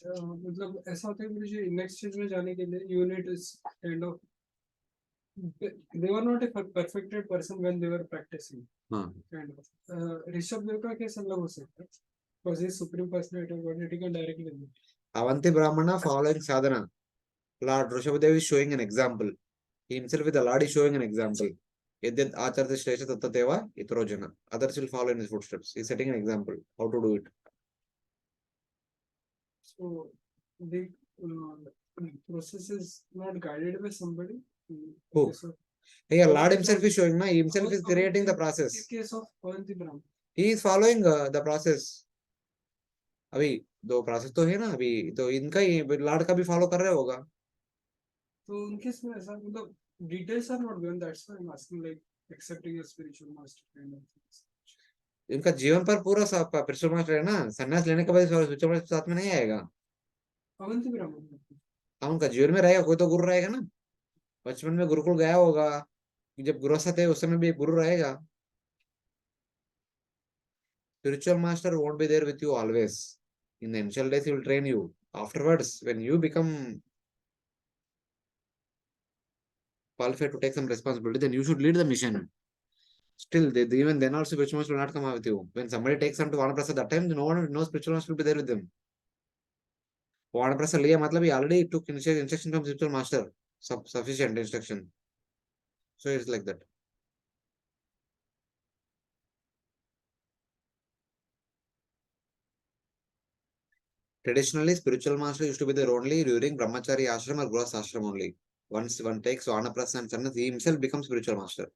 मतलब ऐसा होता है कि मुझे next stage में जाने के लिए unit is kind of they were not a perfected person when they were practicing. Kind of. Rishabhdev का केस अलग हो सकता है because he is supreme personality of God, he can directly do it. Avanti Brahmana following sadhana. Lord Rsabhadeva is showing an example. He himself with the Lord is showing an example. Yadhyat acharta shresha tattateva itaro jana. Others will follow in his footsteps. He is setting an example how to do it. So the process is not guided by somebody. Who? Here, Lord himself is showing, he himself is creating the process. In case of Avanti Brahman, he is following the process. अभी दो process तो है ना, अभी तो इनका ही Lord का भी फॉलो कर रहे होगा. तो उनके इसमें ऐसा मतलब details are not given, that's why I'm asking, like accepting a spiritual master kind of things. इनका जीवन पर पूरा स्पिरिचुअल मास्टर है ना, संन्यास लेने के बाद स्पिरिचुअल मास्टर साथ में नहीं आएगा. अवंती ब्राह्मण उनका जीवन में रहेगा, कोई तो गुरु रहेगा ना. बचपन में गुरुकुल गया होगा, जब गृहस्थ थे उस समय भी गुरु रहेगा. Spiritual master won't be there with you always. In the initial days, he will train you. Afterwards, when you become qualified to take some responsibility, then you should lead the mission. Still, even then also, spiritual master will not come out with you. When somebody takes them to Vanaprastha, that time, no spiritual master will be there with them. Vanaprastha liya matlab, he already took instruction from spiritual master. Sufficient instruction. So it's like that. Traditionally, spiritual master used to be there only during brahmachari ashram or grihastha ashram only. Once one takes vanaprastha and sannyas, he himself becomes spiritual master.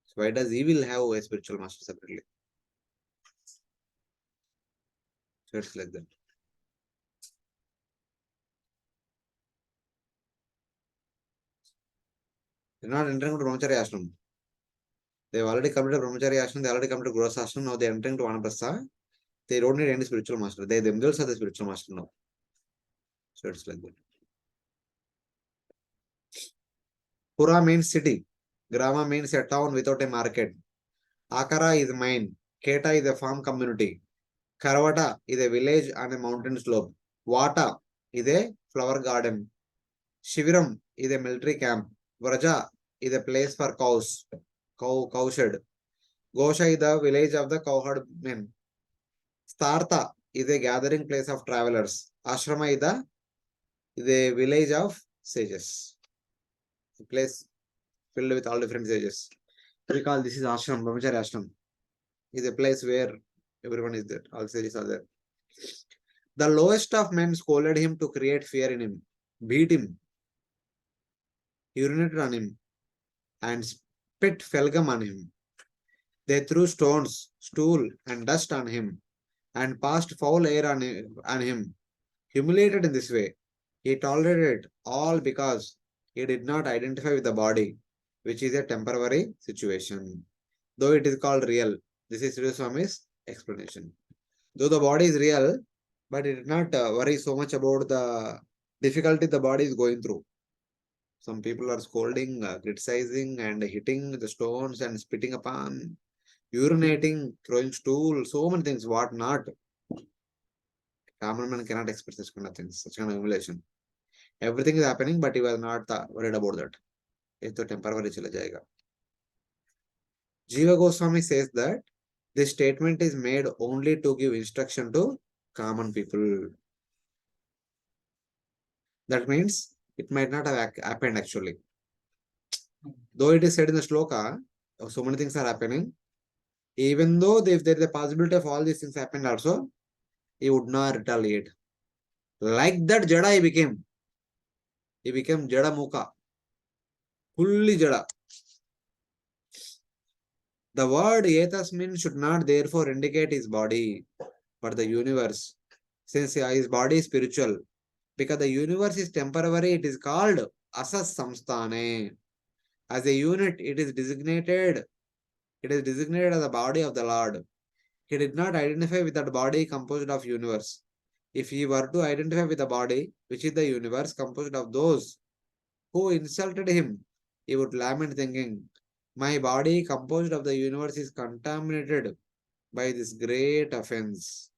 So why does he will have a spiritual master separately? So it's like that. They're not entering to brahmachari ashram. They've already completed brahmachari ashram, they already completed grihastha ashram, now they're entering to vanaprastha. They don't need any spiritual master. They themselves are the spiritual master now. So it's like that. Pura means city. Grama means a town without a market. Akara is mine. Keta is a farm community. Karavata is a village on a mountain slope. Vata is a flower garden. Shiviram is a military camp. Vraja is a place for cows. Cow shed. Gosha is the village of the cowherd men. Startha is a gathering place of travelers. Ashrama is a village of sages. A place filled with all different sages. We call this is ashram, brahmachari ashram. Is a place where everyone is there. All sages are there. The lowest of men scolded him to create fear in him, beat him. urinated on him, and spit felgum on him. They threw stones, stool, and dust on him, and passed foul air on him. Humiliated in this way, he tolerated all because he did not identify with the body, which is a temporary situation. Though it is called real, this is Sri Swami's explanation. Though the body is real, but it did not worry so much about the difficulty the body is going through. Some people are scolding, criticizing, and hitting the stones and spitting upon, urinating, throwing stool, so many things, what not. Common man cannot express such kind of things, such kind of humiliation. Everything is happening, but he was not worried about that. It's a temporary chala jayega. Jiva Goswami says that this statement is made only to give instruction to common people. That means it might not have happened actually. Though it is said in the shloka, so many things are happening. Even though if there is a possibility of all these things happened also, he would not retaliate. Like that Jada he became. He became Jada Mukha. Fully Jada. The word Etasmin should not therefore indicate his body, but the universe. Since his body is spiritual, because the universe is temporary, it is called Asas Samsthane. As a unit, it is designated. It is designated as the body of the Lord. He did not identify with that body composed of universe. If he were to identify with the body, which is the universe composed of those who insulted him, he would lament thinking, my body composed of the universe is contaminated by this great offense.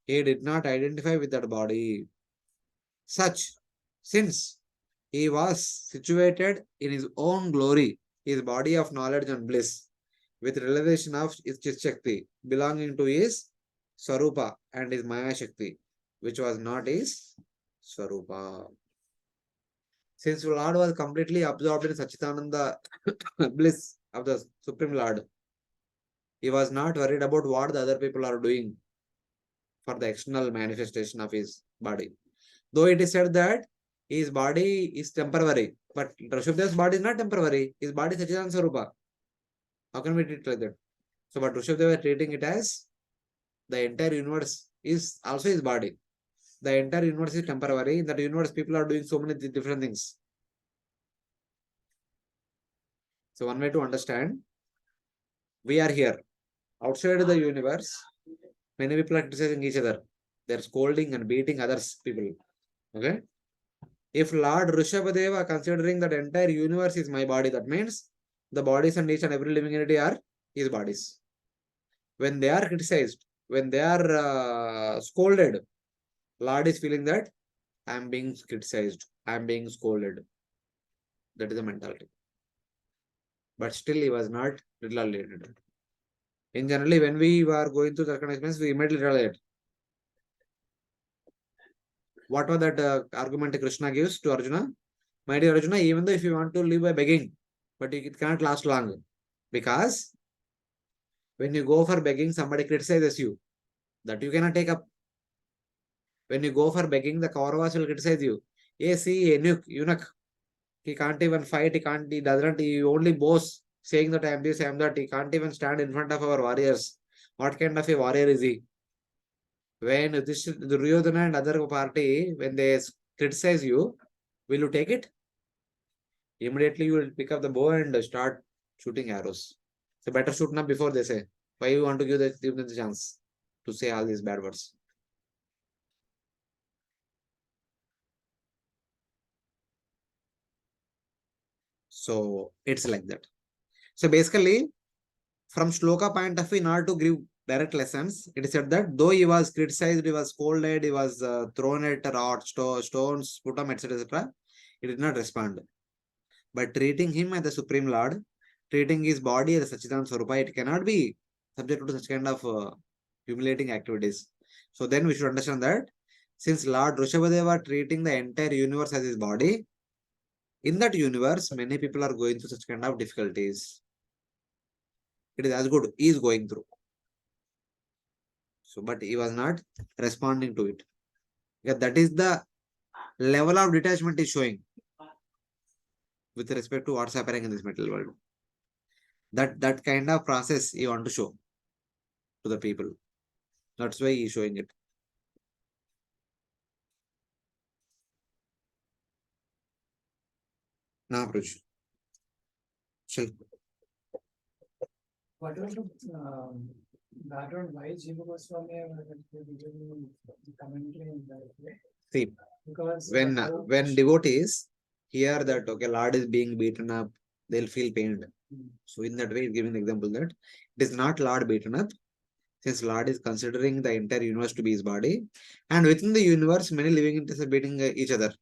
He did not identify with that body. Such, since he was situated in his own glory, his body of knowledge and bliss, with realization of his Chit Shakti belonging to his Swarupa and his Maya Shakti, which was not his Swarupa. Since Lord was completely absorbed in Sachitananda bliss of the Supreme Lord, he was not worried about what the other people are doing for the external manifestation of his body. Though it is said that his body is temporary, but Rishabhadev's body is not temporary. His body is Sachidananda Swarupa. How can we treat it like that? So, but Rishabhadeva is treating it as the entire universe is also his body. The entire universe is temporary. In that universe, people are doing so many different things. So, one way to understand, we are here. Outside of the universe, many people are criticizing each other. They're scolding and beating others people. Okay? If Lord Rishabhadeva considering that entire universe is my body, that means the bodies and each and every living entity are his bodies. When they are criticized, when they are scolded, Lord is feeling that I am being criticized, I am being scolded. That is the mentality. But still, he was not retaliated. In generally, when we were going through that kind of experience, we immediately retaliate. What was that argument Krishna gives to Arjuna? My dear Arjuna, even though if you want to live by begging, but it cannot last long. Because when you go for begging, somebody criticizes you. That you cannot take up. When you go for begging, the Kauravas will criticize you. Hey, see, eunuch, he can't even fight, he doesn't, he only boasts, saying that I am this, I am that, he can't even stand in front of our warriors. What kind of a warrior is he? When Duryodhana and other party, when they criticize you, will you take it? Immediately you will pick up the bow and start shooting arrows. So better shoot now before they say. Why you want to give them the chance to say all these bad words? So it's like that. So basically, from shloka point of view, in order to give direct lessons, it is said that though he was criticized, he was scolded, he was thrown at rods, stones, put on, etc., etc., he did not respond. But treating him as the Supreme Lord, treating his body as a Sachidananda Swarupa, it cannot be subject to such kind of humiliating activities. So then we should understand that since Lord Rishabhadeva treating the entire universe as his body, in that universe, many people are going through such kind of difficulties. It is as good he is going through. So, but he was not responding to it. Because that is the level of detachment is showing. with respect to what's happening in this material world. That kind of process he want to show to the people. That's why he's showing it. Now, approach. What was the background why Jiva Goswami giving the commentary in that way? See, Because when devotees hear that okay, Lord is being beaten up, they'll feel pained. So in that way, he's giving the example that it is not Lord beaten up, since Lord is considering the entire universe to be his body, and within the universe, many living entities are beating each other.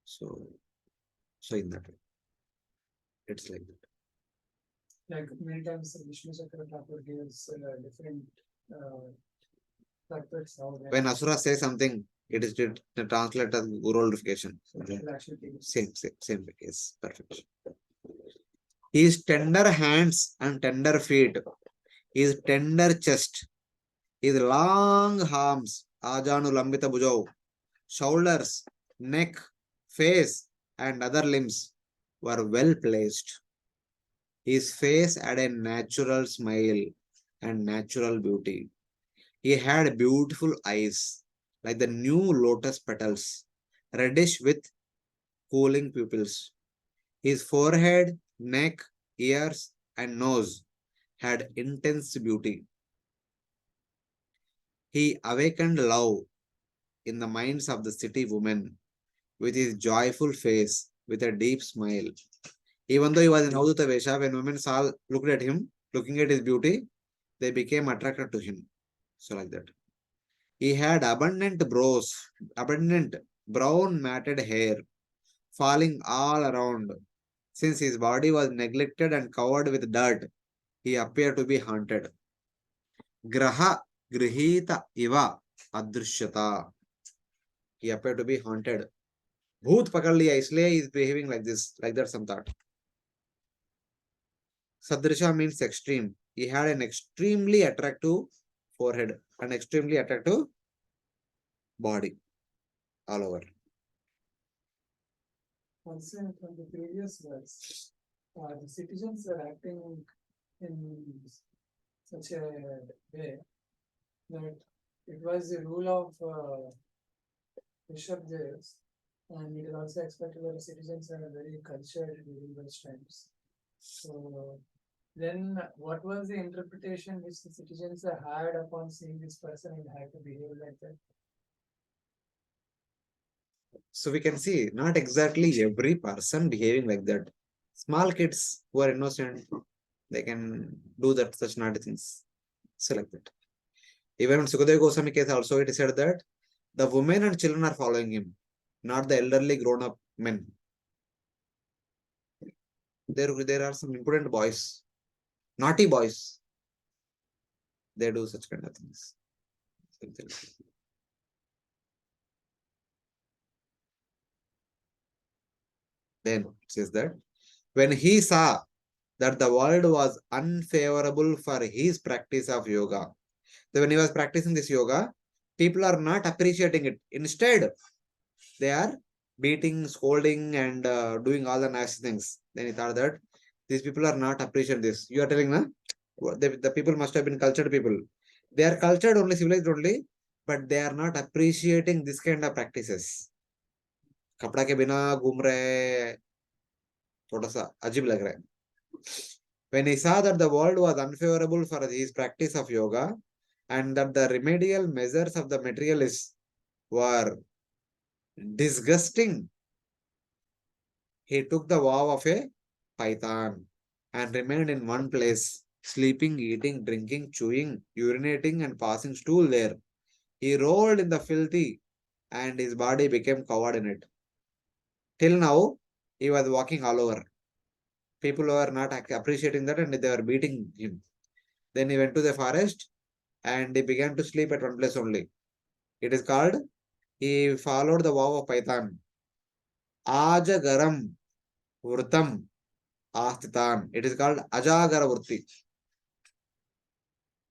So in that way, it's like that. like many times Vishnu Chakra Thakur gives different factors how When Asura says something, it is translated as glorification. Same case. Perfect. His tender hands and tender feet, his tender chest, his long arms, Ajanu Lambita Bujau, shoulders, neck, face, and other limbs were well placed. His face had a natural smile and natural beauty. He had beautiful eyes, like the new lotus petals, reddish with cooling pupils. His forehead, neck, ears, and nose had intense beauty. He awakened love in the minds of the city women with his joyful face, with a deep smile. Even though he was in Avadhuta Vesha, when women saw, looked at him, looking at his beauty, they became attracted to him. So like that. He had abundant brown matted hair, falling all around. Since his body was neglected and covered with dirt, he appeared to be haunted. Graha grihita iva adrishyata. He appeared to be haunted. Bhoot pakad liya, isliye he is behaving like this, like that some thought. Sadrisha means extreme. He had an extremely attractive forehead, an extremely attractive body all over. Also, from the previous verse, the citizens are acting in such a way that it was the rule of Rsabhadevas, and it is also expected that the citizens are very cultured during those times. So then what was the interpretation which the citizens had upon seeing this person and had to behave like that? So we can see not exactly every person behaving like that. Small kids who are innocent, they can do that such naughty things. So like that. Even in Sukadeva Goswami case also it is said that the women and children are following him, not the elderly grown up men. There are some imprudent boys, naughty boys. They do such kind of things. Then it says that when he saw that the world was unfavorable for his practice of yoga, so when he was practicing this yoga, people are not appreciating it. Instead, they are beating, scolding, and doing all the nasty things. Then he thought that these people are not appreciating this. You are telling, na? The people must have been cultured people. They are cultured only, civilized only, but they are not appreciating this kind of practices. कपड़ा के बिना घूम रहे, थोड़ा सा अजीब लग रहा है. When he saw that the world was unfavorable for his practice of yoga and that the remedial measures of the materialists were disgusting, he took the vow of a python and remained in one place, sleeping, eating, drinking, chewing, urinating, and passing stool there. He rolled in the filthy and his body became covered in it. Till now, he was walking all over. People were not appreciating that and they were beating him. Then he went to the forest and he began to sleep at one place only. It is called, he followed the vow of Python. Ajagaram Vrutam Astitan. It is called Ajagara Vrutti.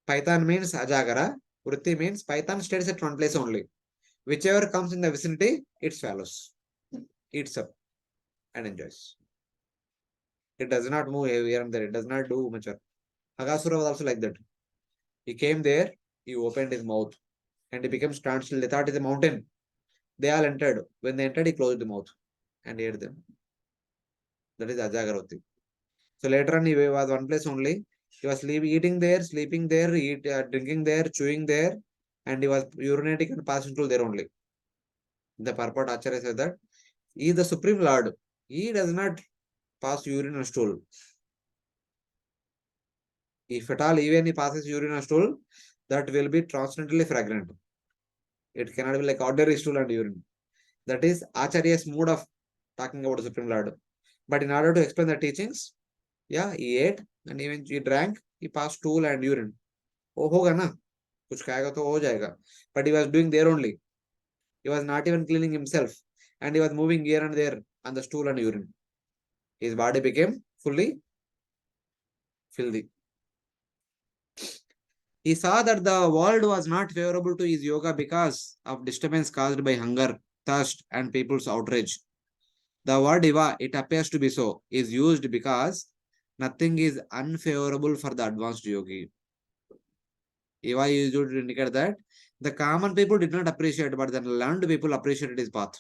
Python means Ajagara. Vrutti means Python stays at one place only. Whichever comes in the vicinity, it swallows, eats up, and enjoys. It does not move here and there. It does not do much. Agasura was also like that. He came there, he opened his mouth, and he became standstill. They thought it's a mountain. They all entered. When they entered, he closed the mouth and ate them. That is Ajagaroti. So later on, he was one place only. He was eating there, sleeping there, drinking there, chewing there, and he was urinating and passing through there only. The purport Acharya said that he is the Supreme Lord. He does not pass urine and stool. If at all even he passes urine and stool, that will be transcendently fragrant. It cannot be like ordinary stool and urine. That is Acharya's mode of talking about the Supreme Lord. But in order to explain the teachings, yeah, he ate and even he drank, he passed stool and urine. Oh, hoga na. Kuch khayega to ho jayega. But he was doing there only. He was not even cleaning himself. And he was moving here and there on the stool and urine. His body became fully filthy. He saw that the world was not favorable to his yoga because of disturbance caused by hunger, thirst, and people's outrage. The word Iva, it appears to be so, is used because nothing is unfavorable for the advanced yogi. Iva is used to indicate that the common people did not appreciate, but the learned people appreciated his path.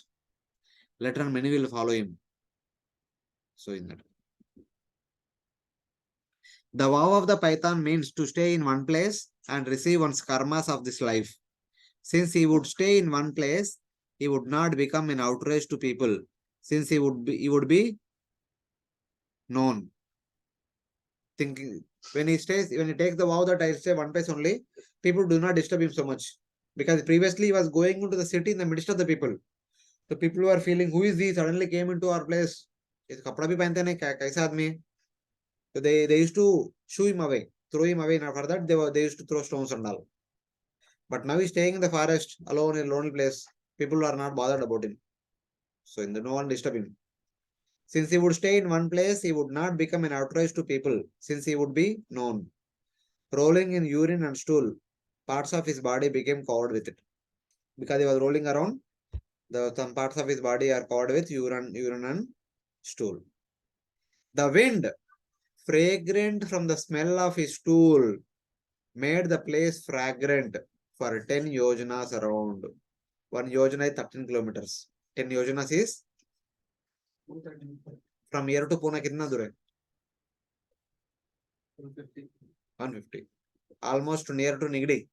Later on, many will follow him. So, in that. The vow of the Python means to stay in one place and receive one's karmas of this life. Since he would stay in one place, he would not become an outrage to people. Since he would be known. Thinking when he takes the vow that I'll stay one place only, people do not disturb him so much. Because previously he was going into the city in the midst of the people. The people were feeling, who is he? Suddenly came into our place. Is kapda bhi pehante nahi, kaisa aadmi? So they used to shoo him away, throw him away. And for that, they used to throw stones and all. But now he's staying in the forest, alone in a lonely place. People are not bothered about him. So no one disturb him. Since he would stay in one place, he would not become an outrage to people, since he would be known. Rolling in urine and stool, parts of his body became covered with it. Because he was rolling around, some parts of his body are covered with urine and stool. The wind, fragrant from the smell of his stool, made the place fragrant for 10 yojanas around. 1 yojana is 13 kilometers. 10 yojanas is from here to Pune, kitna dur hai? 150. 150. Almost near to Nigdi.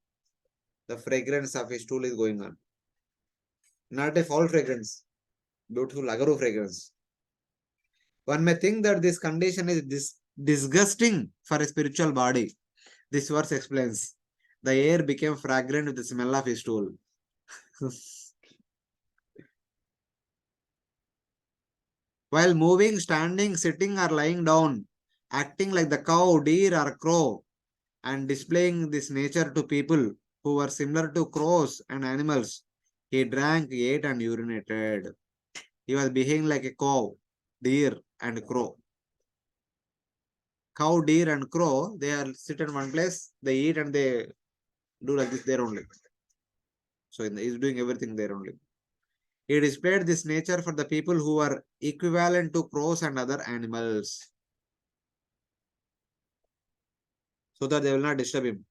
The fragrance of his stool is going on. Not a foul fragrance. Beautiful agaru fragrance. One may think that this condition is disgusting for a spiritual body. This verse explains. The air became fragrant with the smell of his stool. While moving, standing, sitting, or lying down, acting like the cow, deer, or crow, and displaying this nature to people who were similar to crows and animals, he drank, ate, and urinated. He was behaving like a cow, deer, and crow. Cow, deer, and crow, they are sit in one place, they eat and they do like this there only. So he's doing everything there only. He displayed this nature for the people who were equivalent to crows and other animals, so that they will not disturb him.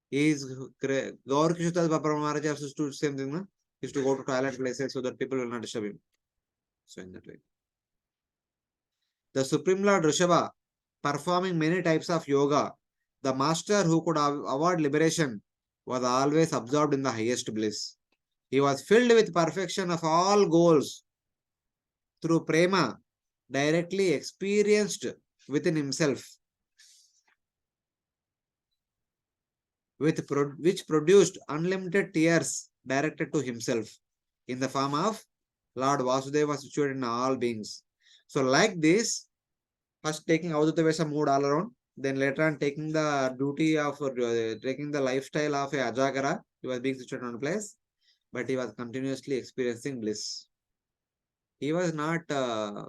He is Gaur Kishutas Bapra Maharaj also used to same thing, no? He used to go to toilet places so that people will not disturb him. So in that way. The Supreme Lord Rishabha, performing many types of yoga, the master who could award liberation, was always absorbed in the highest bliss. He was filled with perfection of all goals through prema, directly experienced within himself, which produced unlimited tears directed to himself in the form of Lord Vasudeva situated in all beings. So like this, first taking Avadhuta Vesa mood all around, then later on taking the duty of taking the lifestyle of a Ajagara, he was being situated on a place, but he was continuously experiencing bliss. He was not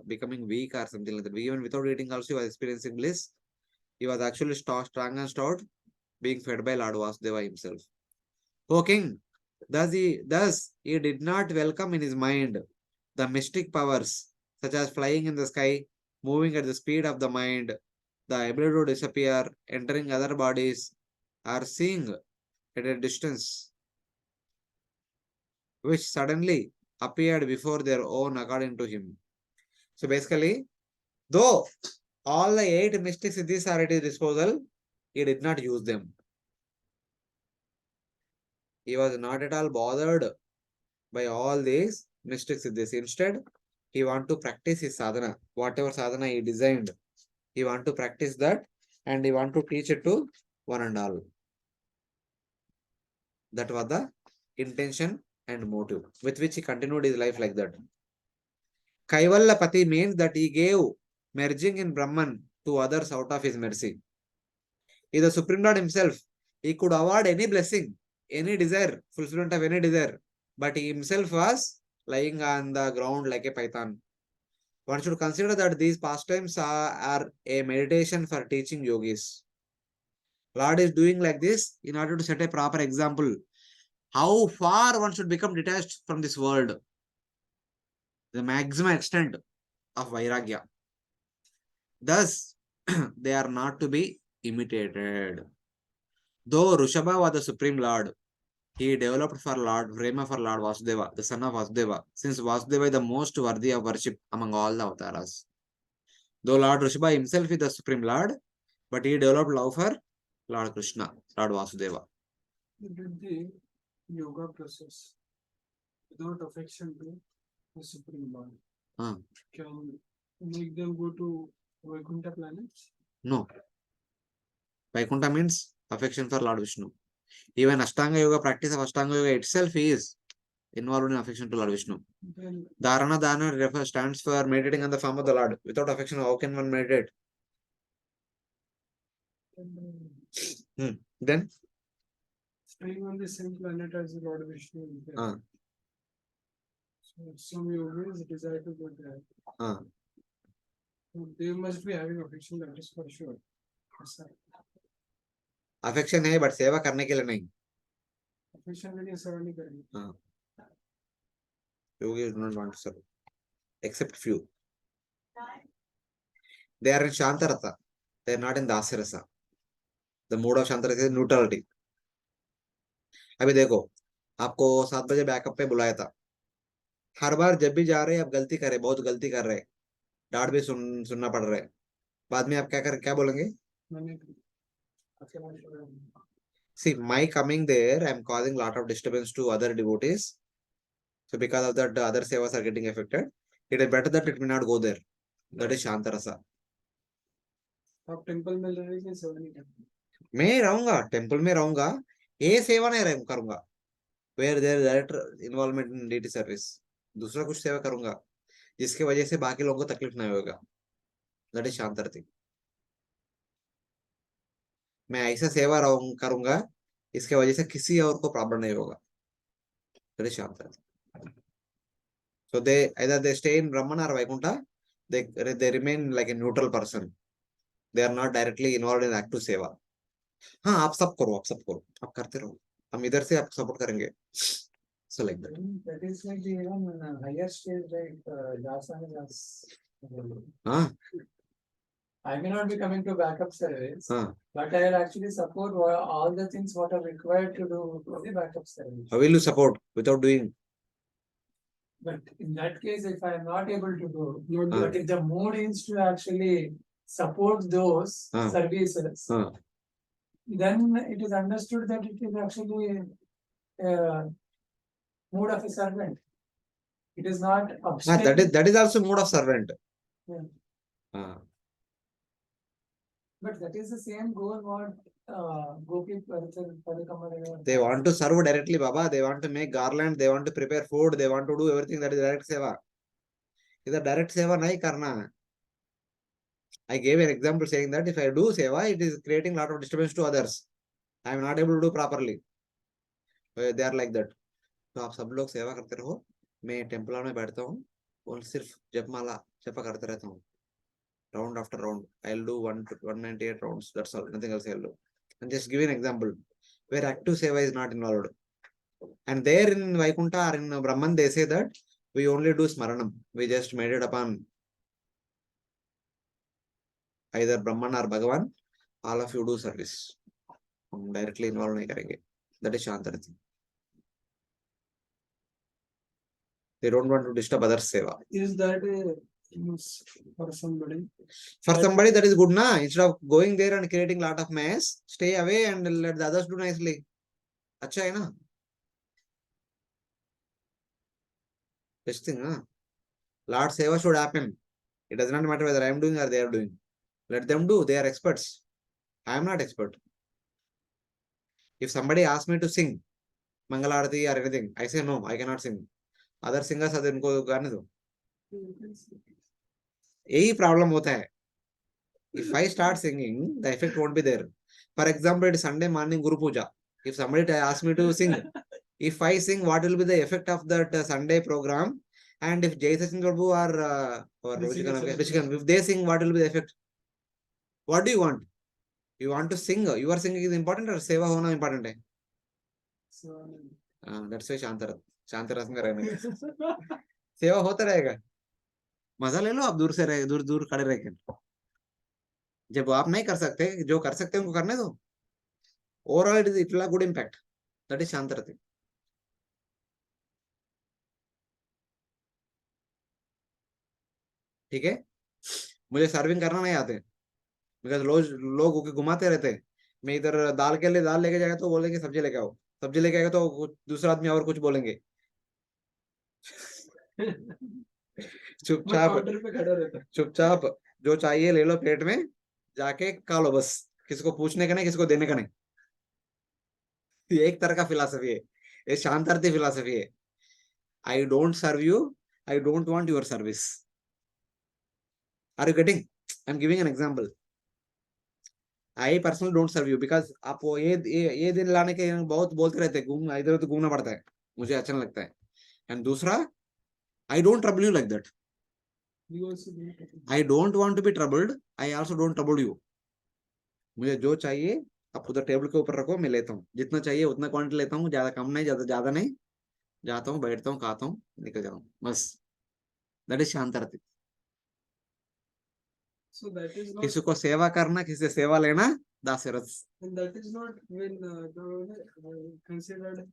becoming weak or something like that. Even without eating also, he was experiencing bliss. He was actually strong and stout, being fed by Lord Vasudeva himself. O king, thus he did not welcome in his mind the mystic powers, such as flying in the sky, moving at the speed of the mind, the ability to disappear, entering other bodies, or seeing at a distance, which suddenly appeared before their own according to him. So basically, though all the 8 mystic siddhis are at his disposal, he did not use them. He was not at all bothered by all these mystic siddhis. Instead, he want to practice his sadhana. Whatever sadhana he designed, he want to practice that and he want to teach it to one and all. That was the intention and motive with which he continued his life like that. Kaivallapati means that he gave merging in Brahman to others out of his mercy. He is the Supreme Lord himself. He could award any blessing, any desire, fulfillment of any desire, but he himself was lying on the ground like a python. One should consider that these pastimes are a meditation for teaching yogis. Lord is doing like this in order to set a proper example. How far one should become detached from this world. The maximum extent of Vairagya. Thus, they are not to be imitated. Though Rishabha was the Supreme Lord, he developed for Lord Prema for Lord Vasudeva, the son of Vasudeva, since Vasudeva is the most worthy of worship among all the avatars. Though Lord Rishabha himself is the Supreme Lord, but he developed love for Lord Krishna, Lord Vasudeva. He did the yoga process without affection to the Supreme Lord. Can make them go to Vaikuntha planets? No. Vaikuntha means affection for Lord Vishnu. Even Ashtanga Yoga, practice of Ashtanga Yoga itself is involved in affection to Lord Vishnu. Then Dharana Dana stands for meditating on the form of the Lord. Without affection, how can one meditate? Then? Staying on the same planet as the Lord Vishnu. So some yogis desire to go there. So they must be having affection, that is for sure. Affection है but सेवा करने के लिए नहीं. Affection के लिए सेवा नहीं करेंगे. Yogis do not want to serve, except few. They are in Shantarasa. They are not in Dasarasa. The mode of Shantarasa is neutrality. अभी देखो, आपको 7 बजे बैकअप पे बुलाया था. हर बार जब भी जा रहे हैं आप गलती कर रहे, बहुत गलती कर रहे, डांट भी सुनना पड़ रहा है. बाद में आप क्या बोलेंगे? See, my coming there, I am causing lot of disturbance to other devotees. So because of that, the other sevas are getting affected. It is better that it may not go there. That is Shantarasa. आप temple में रहेंगे सेवा नहीं करेंगे. मैं रहूंगा, temple में रहूंगा, ये सेवा नहीं करूंगा. Where there is direct involvement in deity service. दूसरा कुछ सेवा करूंगा जिसके वजह से बाकी लोगों को तकलीफ नहीं होगा. That is शांति. मैं ऐसा सेवा करूंगा इसके वजह से किसी और को प्रॉब्लम नहीं होगा. That is Shanti. So either they stay in Brahman or Vaikuntha, they remain like a neutral person. They are not directly involved in active seva. हाँ, आप सब करो, आप करते रहो, हम इधर से आपको सपोर्ट करेंगे. So like that. That is like even higher stage like Jasa. I may not be coming to backup service, but I will actually support all the things what are required to do for the backup service. How will you support without doing? But in that case, if I am not able to do, but if the mood is to actually support those services, then it is understood that it is actually mood of a servant. It is not abstaining. That is also mood of servant. Yeah. But that is the same goal what Gopi they want to serve directly, Baba. They want to make garland, they want to prepare food, they want to do everything. That is direct seva. Is a direct seva nahi karna. I gave an example saying that if I do seva, it is creating a lot of disturbance to others. I am not able to do properly. They are like that. तो आप सब लोग सेवा करते रहो, मैं temple में बैठता हूँ और सिर्फ जपमाला जपा करते रहता हूँ. Round after round, I'll do 198 rounds. That's all. Nothing else I'll do. And just give an example where active seva is not involved. And there in Vaikuntha or in Brahman, they say that we only do smaranam. We just meditate upon either Brahman or Bhagavan, all of you do service. Directly involved nahi karenge. That is Shantarati. They don't want to disturb others' seva. Is that for somebody? For somebody that is good, na. Instead of going there and creating lot of mess, stay away and let the others do nicely. Acha hai na? Best thing, na. Lord seva should happen. It does not matter whether I am doing or they are doing. Let them do. They are experts. I am not expert. If somebody asks me to sing Mangalarati or anything, I say no, I cannot sing. Other singers are इनको गाने दो. यही problem होता है. If I start singing, the effect won't be there. For example, it's Sunday morning Guru Puja. If somebody asks me to sing, if I sing, what will be the effect of that Sunday program? And if Jai Sachin Prabhu or Rishikan, if they sing, what will be the effect? What do you want? You want to sing? Your singing is important or seva hona important hai? That's why शांतरस में रहने सेवा होता रहेगा. मजा ले लो आप दूर से रहे दूर दूर खड़े रह के. जब आप नहीं कर सकते, जो कर सकते हैं उनको करने दो. Overall it will good impact. That is शांतरति. ठीक है. मुझे सर्विंग करना नहीं आते, बिकॉज लोग घुमाते रहते. मैं इधर दाल के लिए दाल लेके जाएगा तो बोलेंगे सब्जी लेके आओ, सब्जी लेके आएगा तो दूसरा आदमी और कुछ बोलेंगे. चुपचाप जो चाहिए ले लो प्लेट में, जाके खा लो बस. किसी को पूछने का नहीं, किसी को देने का नहीं. ये एक तरह का फिलॉसफी है. ये शांतरती फिलॉसफी है. I don't serve you, I don't want your service. Are you getting? I am giving an example. I personally don't serve you because आप वो ये दिन लाने के बहुत बोलते रहते हैं, घूम इधर तो घूमना पड़ता है, मुझे अच्छा नहीं लगता है. एंड दूसरा, I don't trouble you like that. I don't want to be troubled, I also don't trouble you. मुझे जो चाहिए आप उधर टेबल के ऊपर रखो, मैं लेता हूँ. जितना चाहिए उतना क्वांटिटी लेता हूँ, ज्यादा कम नहीं, ज्यादा नहीं. जाता हूँ, बैठता हूँ, खाता हूँ, निकल जाता हूँ, बस. दैट इज शांतरति. So that is not. किसी को सेवा करना, किसी से सेवा लेना, दासरथ. And that is not when considered.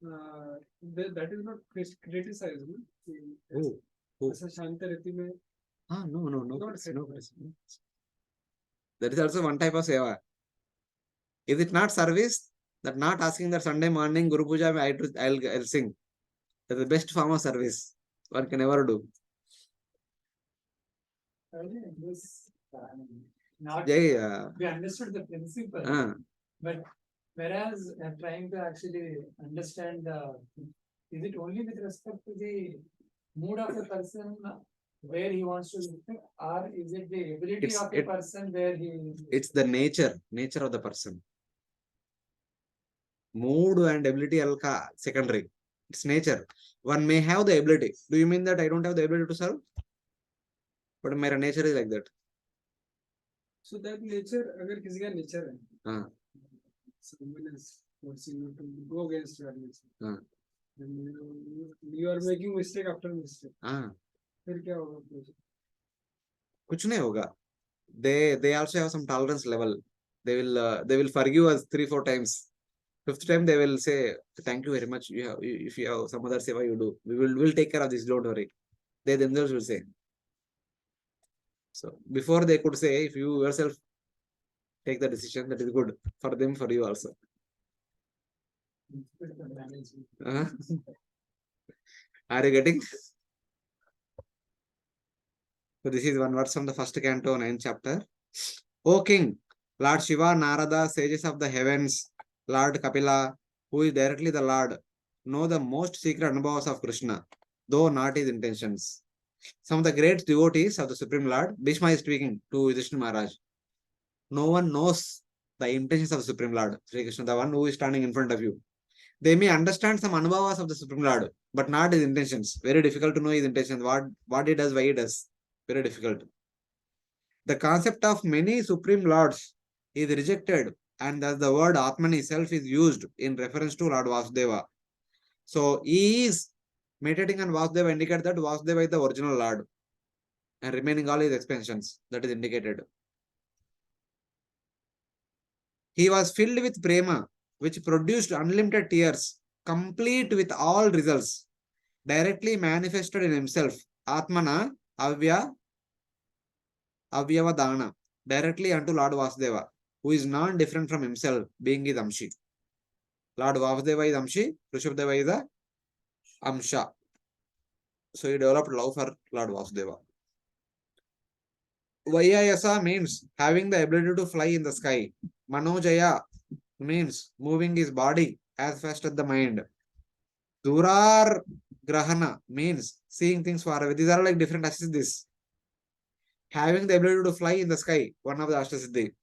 That is not criticized. Oh, oh. ऐसा शांतरति में. No. That is also one type of seva. Is it not service? That not asking that Sunday morning Guru Puja I'll sing. That's the best form of service one can ever do. Not Yeah. we understood the principle, but whereas trying to actually understand is it only with respect to the mood of the person where he wants to live, or is it the ability of the person where he? It's the nature of the person. Mood and ability alka secondary. It's nature. One may have the ability. Do you mean that I don't have the ability to serve? But my nature is like that. So that nature, अगर किसी का nature है, someone is forcing you to go against your nature. And you are making mistake after mistake. फिर क्या होगा? कुछ नहीं होगा. They also have some tolerance level. They will forgive us 3-4 times. 5th time they will say thank you very much. If you have some other seva you do, we'll take care of this. Don't worry. They themselves will say. So before they could say, if you yourself take the decision, that is good for them, for you also. Are you getting? So this is one verse from the first canto, 9th chapter. O King, Lord Shiva, Narada, sages of the heavens, Lord Kapila, who is directly the Lord, know the most secret anubhavas of Krishna, though not his intentions. Some of the great devotees of the Supreme Lord, Bhishma is speaking to Yudhishthira Maharaj. No one knows the intentions of the Supreme Lord, Sri Krishna, the one who is standing in front of you. They may understand some anubhavas of the Supreme Lord, but not his intentions. Very difficult to know his intentions, what he does, why he does. Very difficult. The concept of many Supreme Lords is rejected, and thus the word Atman itself is used in reference to Lord Vasudeva. So he is meditating on Vasudeva, indicate that Vasudeva is the original Lord, and remaining all his expansions, that is indicated. He was filled with prema, which produced unlimited tears, complete with all results, directly manifested in himself. Atmana Avyavadana, directly unto Lord Vasudeva, who is non-different from himself, being his Amshi. Lord Vasudeva is Amshi, Rshabhadeva is the Amsha. So he developed love for Lord Vasudeva. Vayayasa means having the ability to fly in the sky. Manojaya means moving his body as fast as the mind. Durar Grahana means seeing things far away. These are like different Ashtasiddhis. Having the ability to fly in the sky, one of the Ashtasiddhi.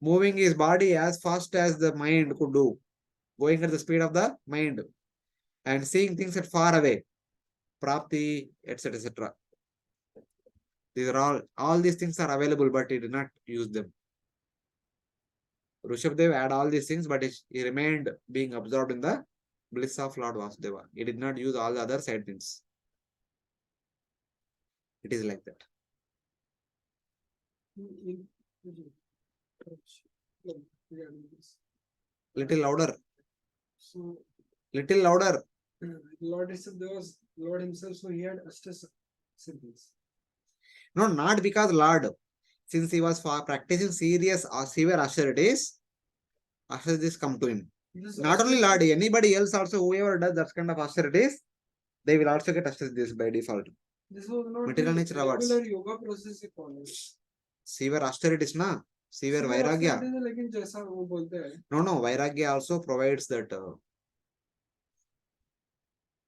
Moving his body as fast as the mind could do, going at the speed of the mind, and seeing things at far away, prapti, etc. etc. These are all these things are available, but he did not use them. Rishabhdev had all these things, but he remained being absorbed in the bliss of Lord Vasudeva. He did not use all the other side things. It is like that. Little louder. So Little louder. Lord Rsabhadeva was Lord himself, so he had Ashtasiddhis. No, not because Lord. Since he was practicing serious or severe austerities, austerities come to him. Not only Lord, anybody else also, whoever does that kind of austerities, they will also get austerities by default. This was not Material the nature awards. regular yoga process he followed. Severe austerities, na? Severe vairagya. लेकिन जैसा वो बोलते हैं. No, vairagya also provides that.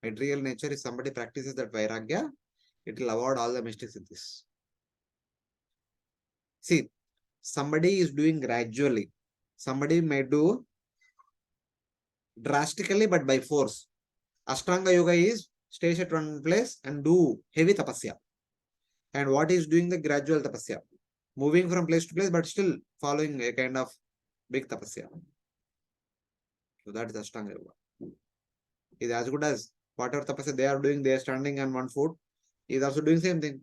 Material nature, if somebody practices that vairagya, it will avoid all the mistakes in this. See, somebody is doing gradually. Somebody may do drastically, but by force. Ashtanga yoga is stay at one place and do heavy tapasya. And what is doing the gradual tapasya? Moving from place to place, but still following a kind of big tapasya. So that is Ashtanga yoga. It is as good as whatever tapasya they are doing, they are standing on one foot. He is also doing same thing.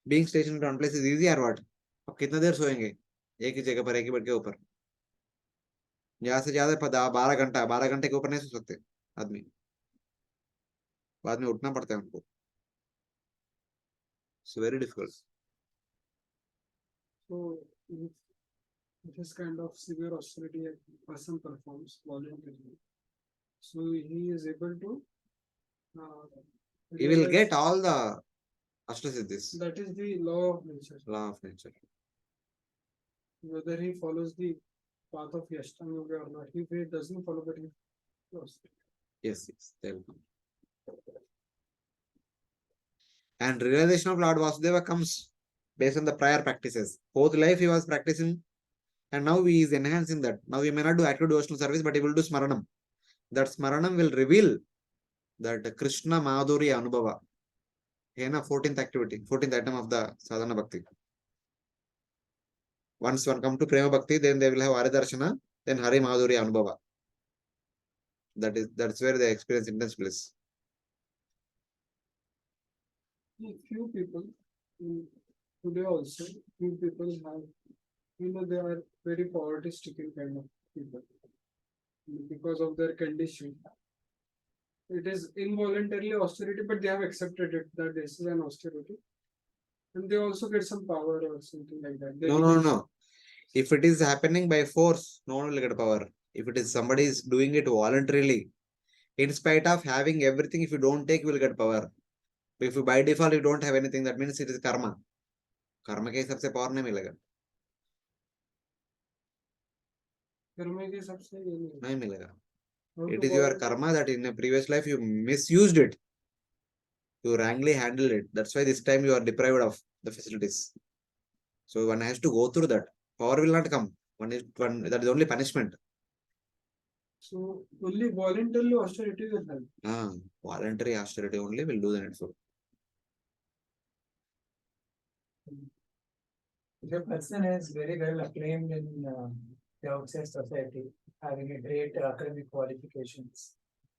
Being stationed at one place is easy or what? अब कितना देर सोएंगे एक ही जगह पर एक ही bed के ऊपर ज्यादा से ज्यादा 12 घंटे के ऊपर नहीं सो सकते आदमी बाद में उठना पड़ता है उनको it's very difficult So this kind of severe austerity a person performs voluntarily. So he is able to he will realize get all the Ashtasiddhis. that is the law of nature. Law of nature. Whether he follows the path of Ashtanga yoga or not, if he doesn't follow, but he follows. Yes, they will come. And realization of Lord Vasudeva comes based on the prior practices. Whole life he was practicing, and now he is enhancing that. Now he may not do active devotional service, but he will do smaranam. That smaranam will reveal that Krishna Madhurya Anubhava. Hena 14th activity, 14th item of the sadhana bhakti. Once one come to prema bhakti, then they will have Aridarshana, then Hari Madhurya Anubhava. That's where they experience intense bliss. Few people today also, few people have, they are very poverty stricken kind of people because of their condition. It is involuntarily austerity, but they have accepted it that this is an austerity, and they also get some power or something like that. No. If it is happening by force, no one will get power. If it is somebody is doing it voluntarily, in spite of having everything, if you don't take, you will get power. If you by default you don't have anything, that means it is karma. Karma के हिसाब से power नहीं मिलेगा. कर्म के हिसाब से नहीं मिलेगा. It is your karma that in a previous life you misused it. You wrongly handled it. That's why this time you are deprived of the facilities. So one has to go through that. Power will not come. That is only punishment. So only voluntarily austerity will help. Voluntary austerity only will do the needful. If a person is very well acclaimed in the outside society, having a great academic qualifications,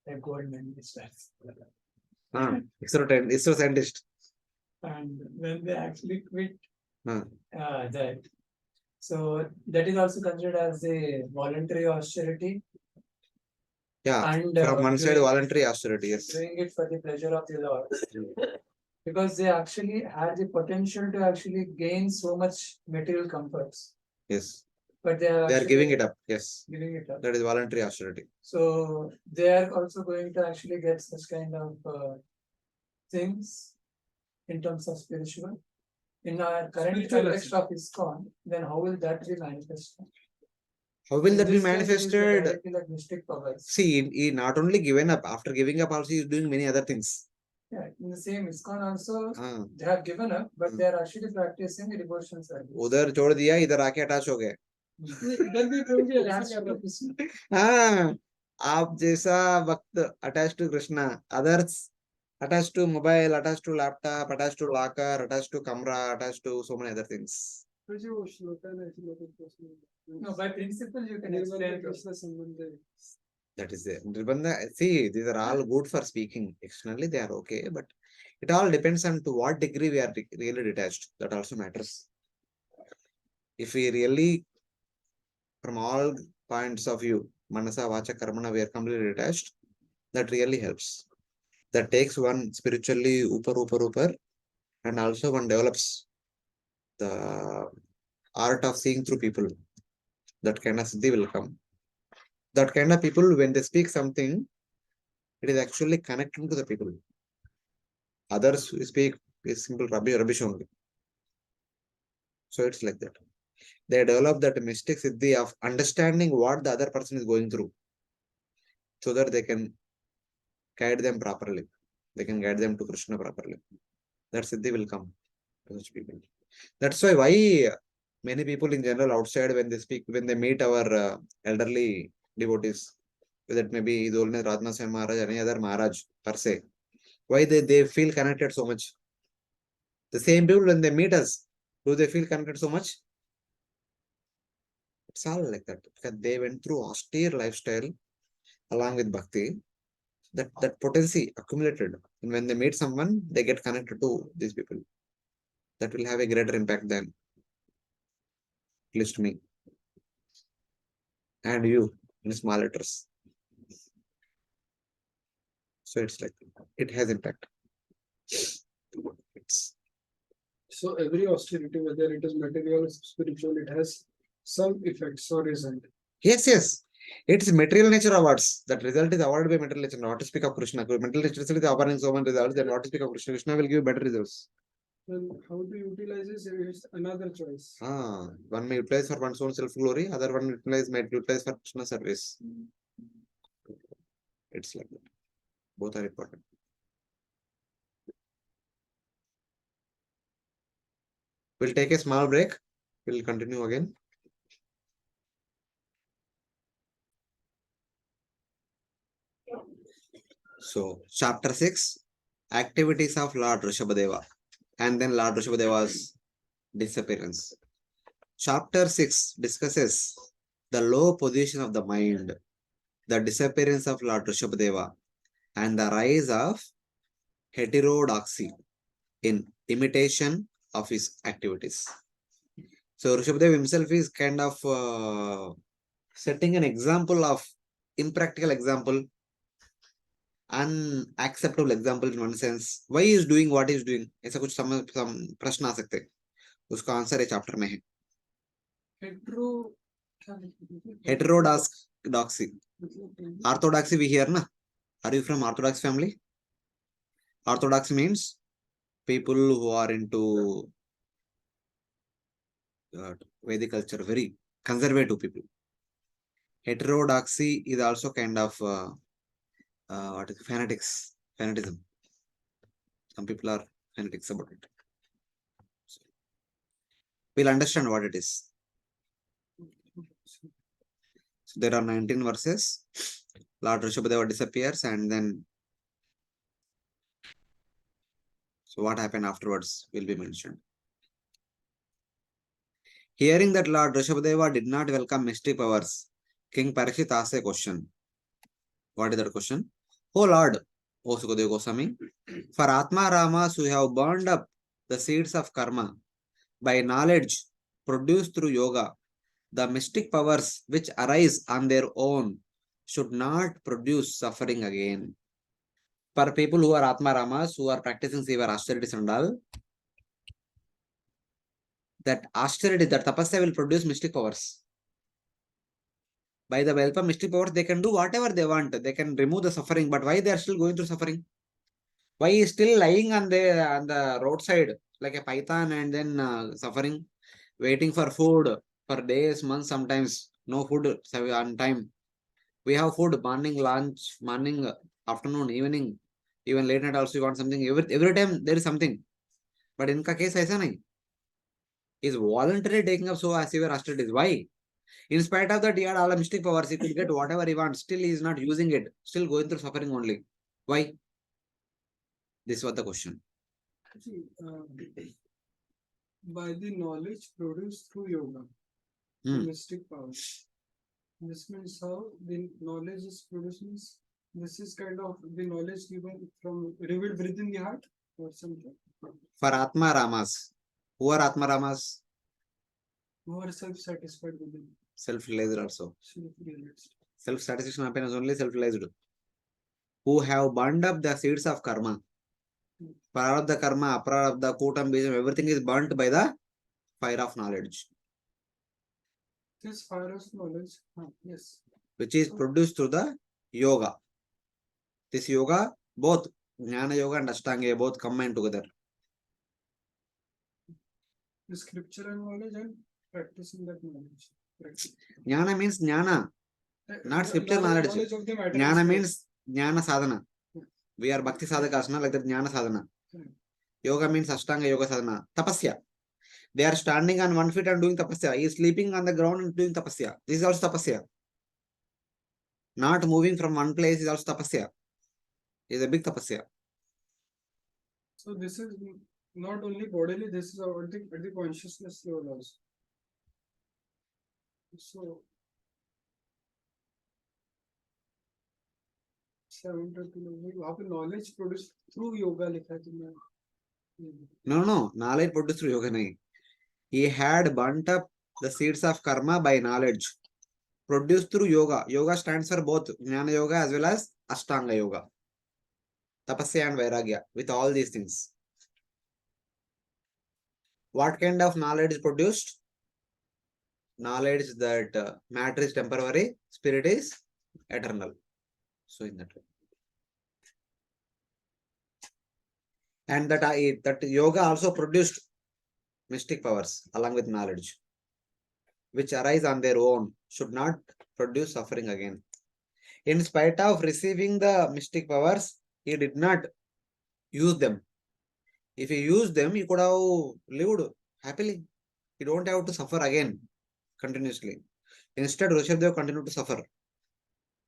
like gold medalist, ISRO scientist. and when they actually quit that, So that is also considered as a voluntary austerity. Yeah, And from one side, doing- voluntary austerity, yes. doing it for the pleasure of the Lord. Because they actually had the potential to actually gain so much material comforts, Yes, but they are actually giving it up. Yes, giving it up. that is voluntary austerity. So they are also going to actually get such kind of things in terms of spiritual. In our current Spiritual context of ISKCON, then how will that be manifested? How will In that be this case, it is manifested? directly like mystic powers. See, he not only given up, after giving up, also he is doing many other things. Yeah, in the same ISKCON also, हाँ, they have given up, but Hmm. they are actually practicing the devotion service. उधर छोड़ दिया, इधर आके attach हो गए. इधर भी प्रभु जी ऐसा Attached कर to रहे हैं. Krishna. हाँ, आप जैसा वक्त attach to Krishna, others attached to mobile, attached to laptop, attached to locker, attached to camera, attached to so many other things. प्रभु जी वो श्लोक है ना, श्लोक प्रश्न. No, by principle you can निर्बंध explain to कृष्ण संबंध. That is there. Nirbandha, see, these are all good for speaking. Externally, they are okay, but it all depends on to what degree we are really detached. That also matters. If we really, from all points of view, Manasa, Vacha, Karmana, we are completely detached, that really helps. That takes one spiritually upar, and also one develops the art of seeing through people. That kind of siddhi will come. That kind of people, when they speak something, it is actually connecting to the people. Others who speak is simple rubbish only. So it's like that. They develop that mystic siddhi of understanding what the other person is going through, so that they can guide them properly. They can guide them to Krishna properly. That siddhi will come to such people. That's why many people in general outside, when they speak, when they meet our elderly devotees, whether it may be Idolne Radhana Swami Maharaj, any other Maharaj per se, why they feel connected so much? The same people, when they meet us, do they feel connected so much? It's all like that, because they went through austere lifestyle along with bhakti. That potency accumulated, and when they meet someone, they get connected to these people. That will have a greater impact than at least me and you in small letters. So it's like it has impact. It's, So every austerity, whether it is material or spiritual, it has some effects or result. yes. It's material nature awards. That result is awarded by material nature. Not to speak of Krishna. Material nature is offering so many results. Then not to speak of Krishna. Krishna will give better results. Then how to utilize this is another choice. One may utilize for one's own self-glory, other one might utilize for Krishna service. It's like that. Both are important. We'll take a small break. We'll continue again. So, chapter 6, activities of Lord Rsabhadeva, and then Lord Rsabhadeva's disappearance. Chapter 6 discusses the low position of the mind, the disappearance of Lord Rsabhadeva, and the rise of heterodoxy in imitation of his activities. So Rshabhadev himself is kind of setting an example of impractical example, unacceptable example in one sense. Why he is doing what he is doing? ऐसा कुछ some प्रश्न आ सकते हैं. उसका answer है chapter में है. Heterodoxy. Orthodoxy we hear na? Are you from Orthodox family? Orthodox means people who are into Vedic culture, very conservative people. Heterodoxy is also kind of what is fanatism. Some people are fanatics about it. So, we'll understand what it is. So there are 19 verses. Lord Rshabhadeva disappears, and then so what happened afterwards will be mentioned. Hearing that Lord Rshabhadeva did not welcome mystic powers, King Parikshit asked a question. What is that question? Oh Lord, O Sukadeva Goswami, for Atma Ramas who have burned up the seeds of karma by knowledge produced through yoga, the mystic powers which arise on their own should not produce suffering again. For people who are Atma Ramas, who are practicing severe austerities and all, that austerity, that tapasya will produce mystic powers. By the help of mystic powers, they can do whatever they want. They can remove the suffering, but why they are still going through suffering? Why is still lying on the roadside like a python and then suffering, waiting for food for days, months, sometimes no food on time. We have food morning, lunch, morning, afternoon, evening, even late night also you want something. Every time there is something. But in case aisa nahi. He is voluntarily taking up so severe austerities. Why? In spite of that, he had all the mystic powers. He could get whatever he wants. Still, he is not using it. Still going through suffering only. Why? This was the question. See, by the knowledge produced through yoga, the mystic power. This means how the knowledge is produced means this is kind of the knowledge given from revealed within the heart or something. For Atma Ramas. Who are Atma Ramas? Who are self-satisfied within, Self-realized also. self-realized. Self-satisfaction happiness only self-realized. Who have burned up the seeds of karma. Prarabdha karma, aprarabdha, kutam, bijam, everything is burnt by the fire of knowledge. This fire of knowledge, yes. Which is produced through the yoga. This yoga, both Jnana Yoga and Ashtanga, both combined together. The scriptural knowledge and practicing that knowledge. Jnana means jnana, not scripture knowledge. Jnana means jnana sadhana. We are bhakti sadhakasana, like that jnana sadhana. Yoga means Ashtanga Yoga sadhana. Tapasya. They are standing on 1 foot and doing tapasya. He is sleeping on the ground and doing tapasya. This is also tapasya. Not moving from one place is also tapasya. Is a big tapasya. So this is not only bodily, this is at the consciousness level also. So 7 to वहाँ पे knowledge produced through yoga लिखा है तुमने. No. Knowledge produced through yoga nahi. He had burnt up the seeds of karma by knowledge. Produced through yoga. Yoga stands for both Jnana Yoga as well as Ashtanga Yoga. Tapasya and Vairagya. With all these things. What kind of knowledge is produced? Knowledge that matter is temporary, spirit is eternal. So in that way. And that yoga also produced mystic powers along with knowledge, which arise on their own, should not produce suffering again. In spite of receiving the mystic powers, he did not use them. If he used them, he could have lived happily. He don't have to suffer again continuously. Instead, Rsabhadeva continued to suffer,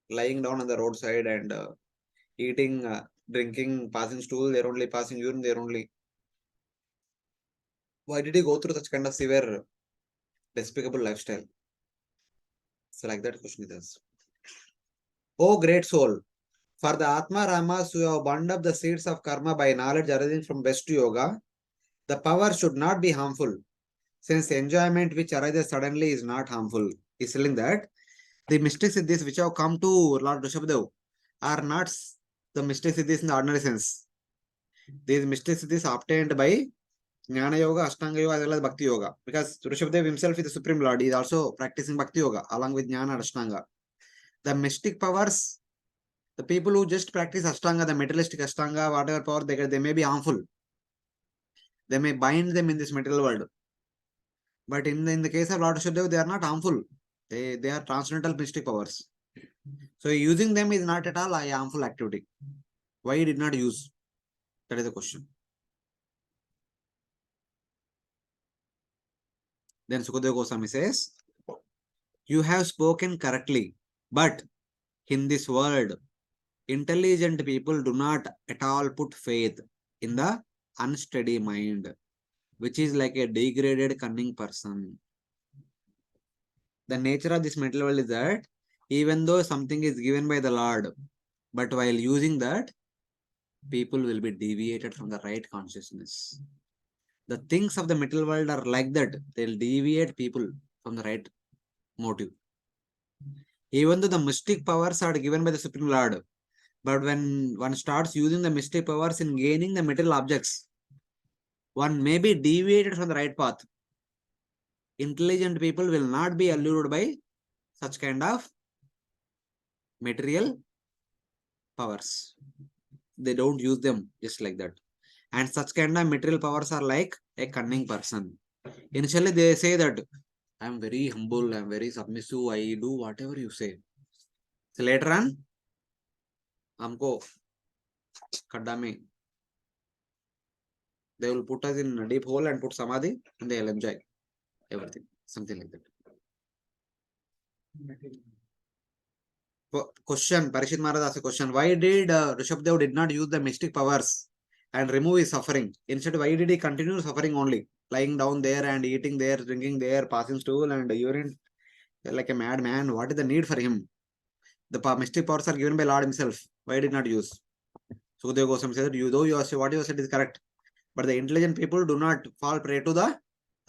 lying down on the roadside and eating, drinking, passing stool, they're only passing urine, they're only. Why did he go through such kind of severe, despicable lifestyle? So like that question is asked. Oh great soul, for the Atma Ramas who have burned up the seeds of karma by knowledge arising from best yoga, the power should not be harmful, since enjoyment which arises suddenly is not harmful. He's telling that the mystic siddhis which have come to Lord Rsabhadeva are not the mystic siddhis in the ordinary sense. These mystic siddhis obtained by Jnana Yoga, Ashtanga Yoga as well as Bhakti Yoga. Because Rsabhadeva himself is the Supreme Lord. He is also practicing Bhakti Yoga along with Jnana and Ashtanga. The mystic powers, the people who just practice Ashtanga, the materialistic Ashtanga, whatever power they get, they may be harmful. They may bind them in this material world. But in the case of Lord Rsabhadeva, they are not harmful. They are transcendental mystic powers. So using them is not at all a harmful activity. Why he did not use? That is the question. Then Sukadeva Goswami says, you have spoken correctly, but in this world, intelligent people do not at all put faith in the unsteady mind, which is like a degraded, cunning person. The nature of this mental world is that even though something is given by the Lord, but while using that, people will be deviated from the right consciousness. The things of the material world are like that. They'll deviate people from the right motive. Even though the mystic powers are given by the Supreme Lord, but when one starts using the mystic powers in gaining the material objects, one may be deviated from the right path. Intelligent people will not be allured by such kind of material powers. They don't use them just like that. And such kind of material powers are like a cunning person. Initially, they say that I am very humble, I am very submissive, I do whatever you say. So later on, हमको खड्डा में they will put us in a deep hole and put samadhi and they will enjoy everything. Something like that. Question, Parishit Maharaj asked a question. Why did Rishabhdev did not use the mystic powers and remove his suffering? Instead, why did he continue suffering only? Lying down there and eating there, drinking there, passing stool and urine like a madman. What is the need for him? The mystic powers are given by Lord himself. Why did not use? Sukadeva Goswami said, though you say what you said is correct, but the intelligent people do not fall prey to the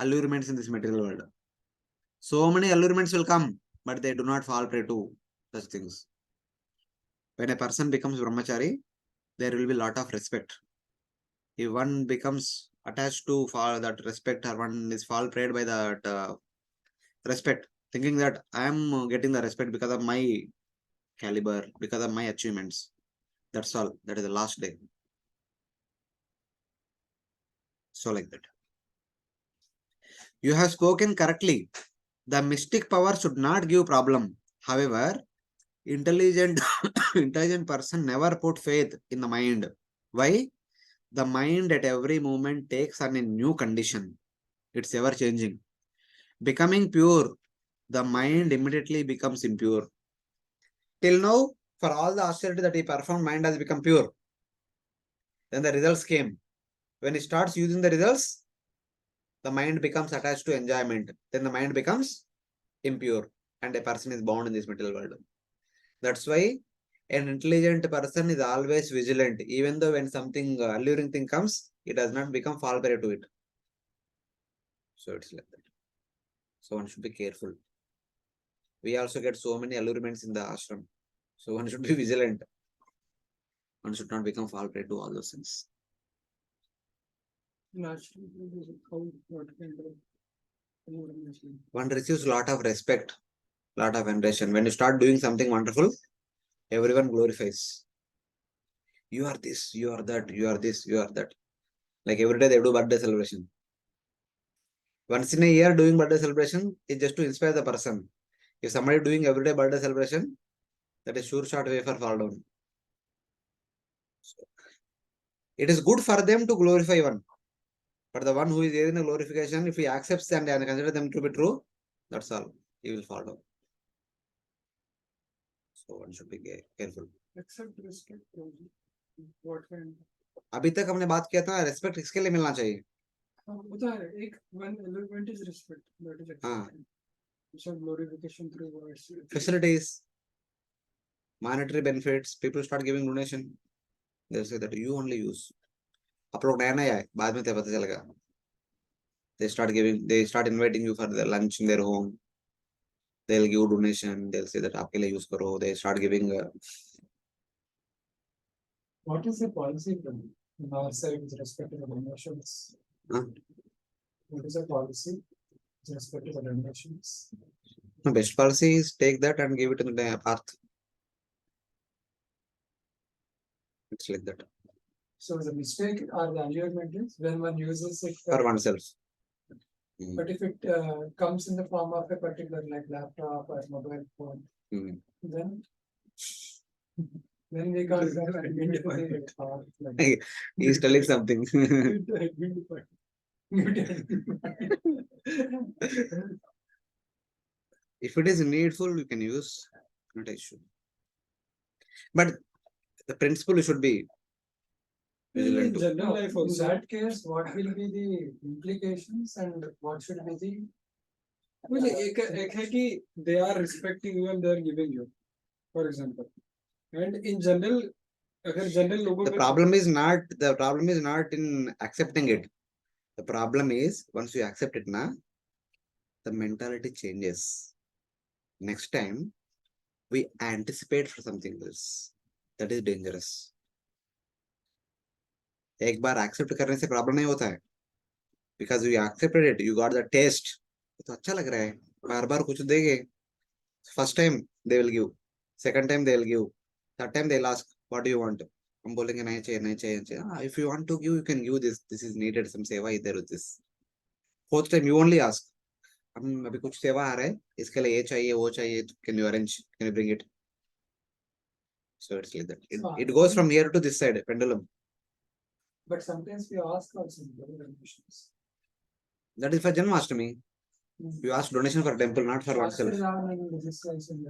allurements in this material world. So many allurements will come, but they do not fall prey to such things. When a person becomes brahmachari, there will be a lot of respect. If one becomes attached to that respect, or one is fall prey by that respect, thinking that I am getting the respect because of my caliber, because of my achievements. That's all. That is the last day. So like that. You have spoken correctly. The mystic power should not give problem. However, intelligent intelligent person never put faith in the mind. Why? The mind at every moment takes on a new condition. It's ever changing. Becoming pure, the mind immediately becomes impure. Till now, for all the austerity that he performed, mind has become pure. Then the results came. When he starts using the results, the mind becomes attached to enjoyment. Then the mind becomes impure and a person is bound in this material world. That's why an intelligent person is always vigilant. Even though when something alluring thing comes, it does not become fall prey to it. So it's like that. So one should be careful. We also get so many allurements in the ashram. So one should be vigilant. One should not become fall prey to all those things. One receives a lot of respect, lot of veneration. When you start doing something wonderful, everyone glorifies. You are this, you are that, you are this, you are that. Like every day they do birthday celebration. Once in a year doing birthday celebration is just to inspire the person. If somebody doing everyday birthday celebration, that is sure shot way for fall down. So, it is good for them to glorify one. But the one who is hearing the glorification, if he accepts and consider them to be true, that's all. He will fall down. So one should be careful. Accept respect. What kind? अभी तक हमने बात किया था respect किसके लिए मिलना चाहिए बता रहे एक one element is respect, that is acceptance. So glorification through words. Facilities, monetary benefits, people start giving donation. They'll say that you only use. आप लोग नया नया है बाद में पता चलेगा. They start inviting you for the lunch in their home. They'll give donation. They'll say that आपके लिए use करो. They start giving. What is the policy from our side with respect to the donations? What is the policy with respect to the donations? The best policy is take that and give it in the path. It's like that. So the mistake or the allurement is when one uses it For oneself. But if it comes in the form of a particular like laptop or mobile phone, then we can't identify it. Like, He's telling something. If it is needful, you can use. Not an issue. But the principle should be vigilant. in general life, in that case, what will be the implications and what should be the? मुझे एक है कि they are respecting you and they are giving you, for example, and in general अगर general लोगों The problem is not in accepting it. The problem is once you accept it now, the mentality changes. Next time we anticipate for something else. That is dangerous. एक बार accept करने से problem नहीं होता है. Because you accepted it, you got the taste. तो अच्छा लग रहा है. बार बार कुछ देंगे. First time they will give. Second time they will give. Third time they'll ask, what do you want? हम बोलेंगे नहीं चाहिए नहीं चाहिए नहीं चाहिए. Ah, if you want to give, you can give this. This is needed. Some सेवा इधर with this. Fourth time you only ask. हम अभी कुछ सेवा आ रहा है. इसके लिए ये चाहिए वो चाहिए. Can you arrange? Can you bring it? So it's like that. It goes from here to this side, pendulum. But sometimes we ask also donations. That is for Janmashtami. You ask donation for temple, not for oneself.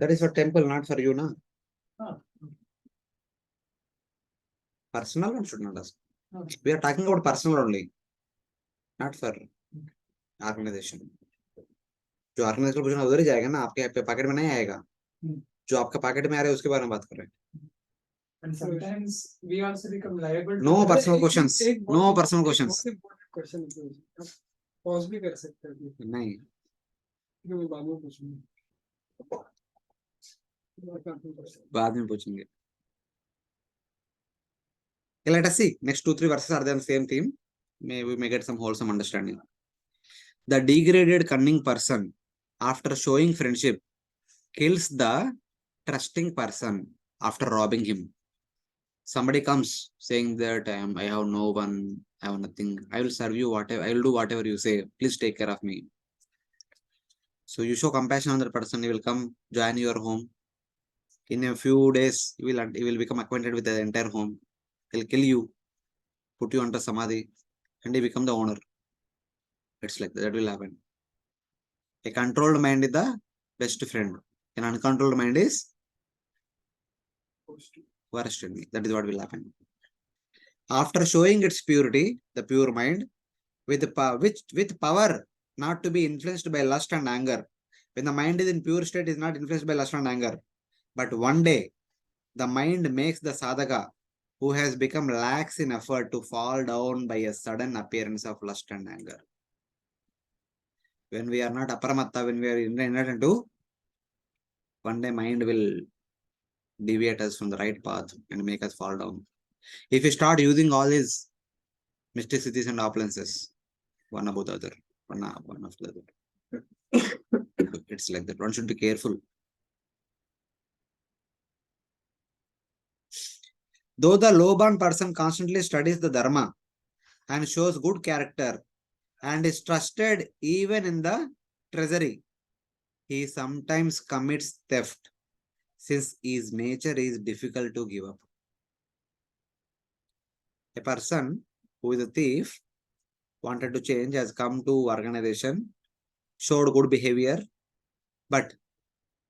That is for temple, not for you, na? Personal one should not ask. We are talking about personal only, not for organization. जो organisation पूछना उधर ही जाएगा ना, आपके pocket में नहीं आएगा. जो आपका पॉकेट में आ रहा है उसके बारे में बात कर रहे हैं. And sometimes we also become liable. No personal questions. No personal questions. Question pause भी कर सकते हैं. नहीं. मैं बाद में पूछूंगा. बाद में पूछेंगे. Okay, let us see. Next 2-3 verses are there on the same theme. We may get some wholesome understanding. The degraded cunning person, after showing friendship, kills the trusting person after robbing him. Somebody comes saying that I have no one, I have nothing. I will serve you whatever. I will do whatever you say. Please take care of me. So you show compassion on that person. He will come join your home. In a few days, you will become acquainted with the entire home. He'll kill you, put you under samadhi, and he become the owner. It's like that, that will happen. A controlled mind is the best friend. An uncontrolled mind is worst enemy. That is what will happen. After showing its purity, the pure mind, with power not to be influenced by lust and anger. When the mind is in pure state, it is not influenced by lust and anger. But one day, the mind makes the sadhaka who has become lax in effort to fall down by a sudden appearance of lust and anger. When we are not aparamatta, when we are inattentive to, one day mind will deviate us from the right path and make us fall down. If we start using all his mystic siddhis and opulences, one above the other, one after the other. It's like that. One should be careful. Though the low-born person constantly studies the dharma and shows good character and is trusted even in the treasury, he sometimes commits theft since his nature is difficult to give up. A person who is a thief wanted to change, has come to organization, showed good behavior, but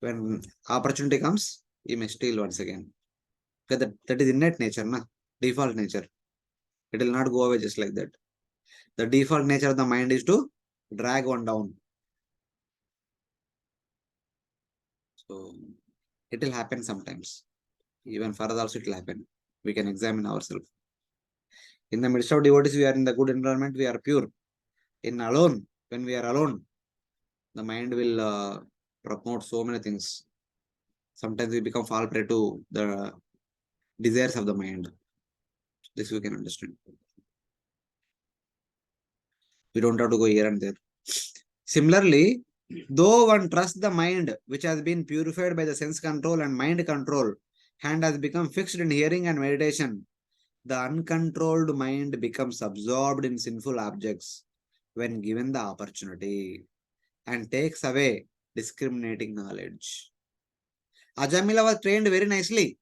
when opportunity comes, he may steal once again. Because that is innate nature, na? Default nature. It will not go away just like that. The default nature of the mind is to drag one down. So it will happen sometimes. Even for us also it will happen. We can examine ourselves. In the midst of devotees, we are in the good environment, we are pure. In alone, when we are alone, the mind will promote so many things. Sometimes we become fall prey to the desires of the mind. This we can understand. We don't have to go here and there. Similarly, though one trusts the mind which has been purified by the sense control and mind control and has become fixed in hearing and meditation, the uncontrolled mind becomes absorbed in sinful objects when given the opportunity and takes away discriminating knowledge. Ajamila was trained very nicely,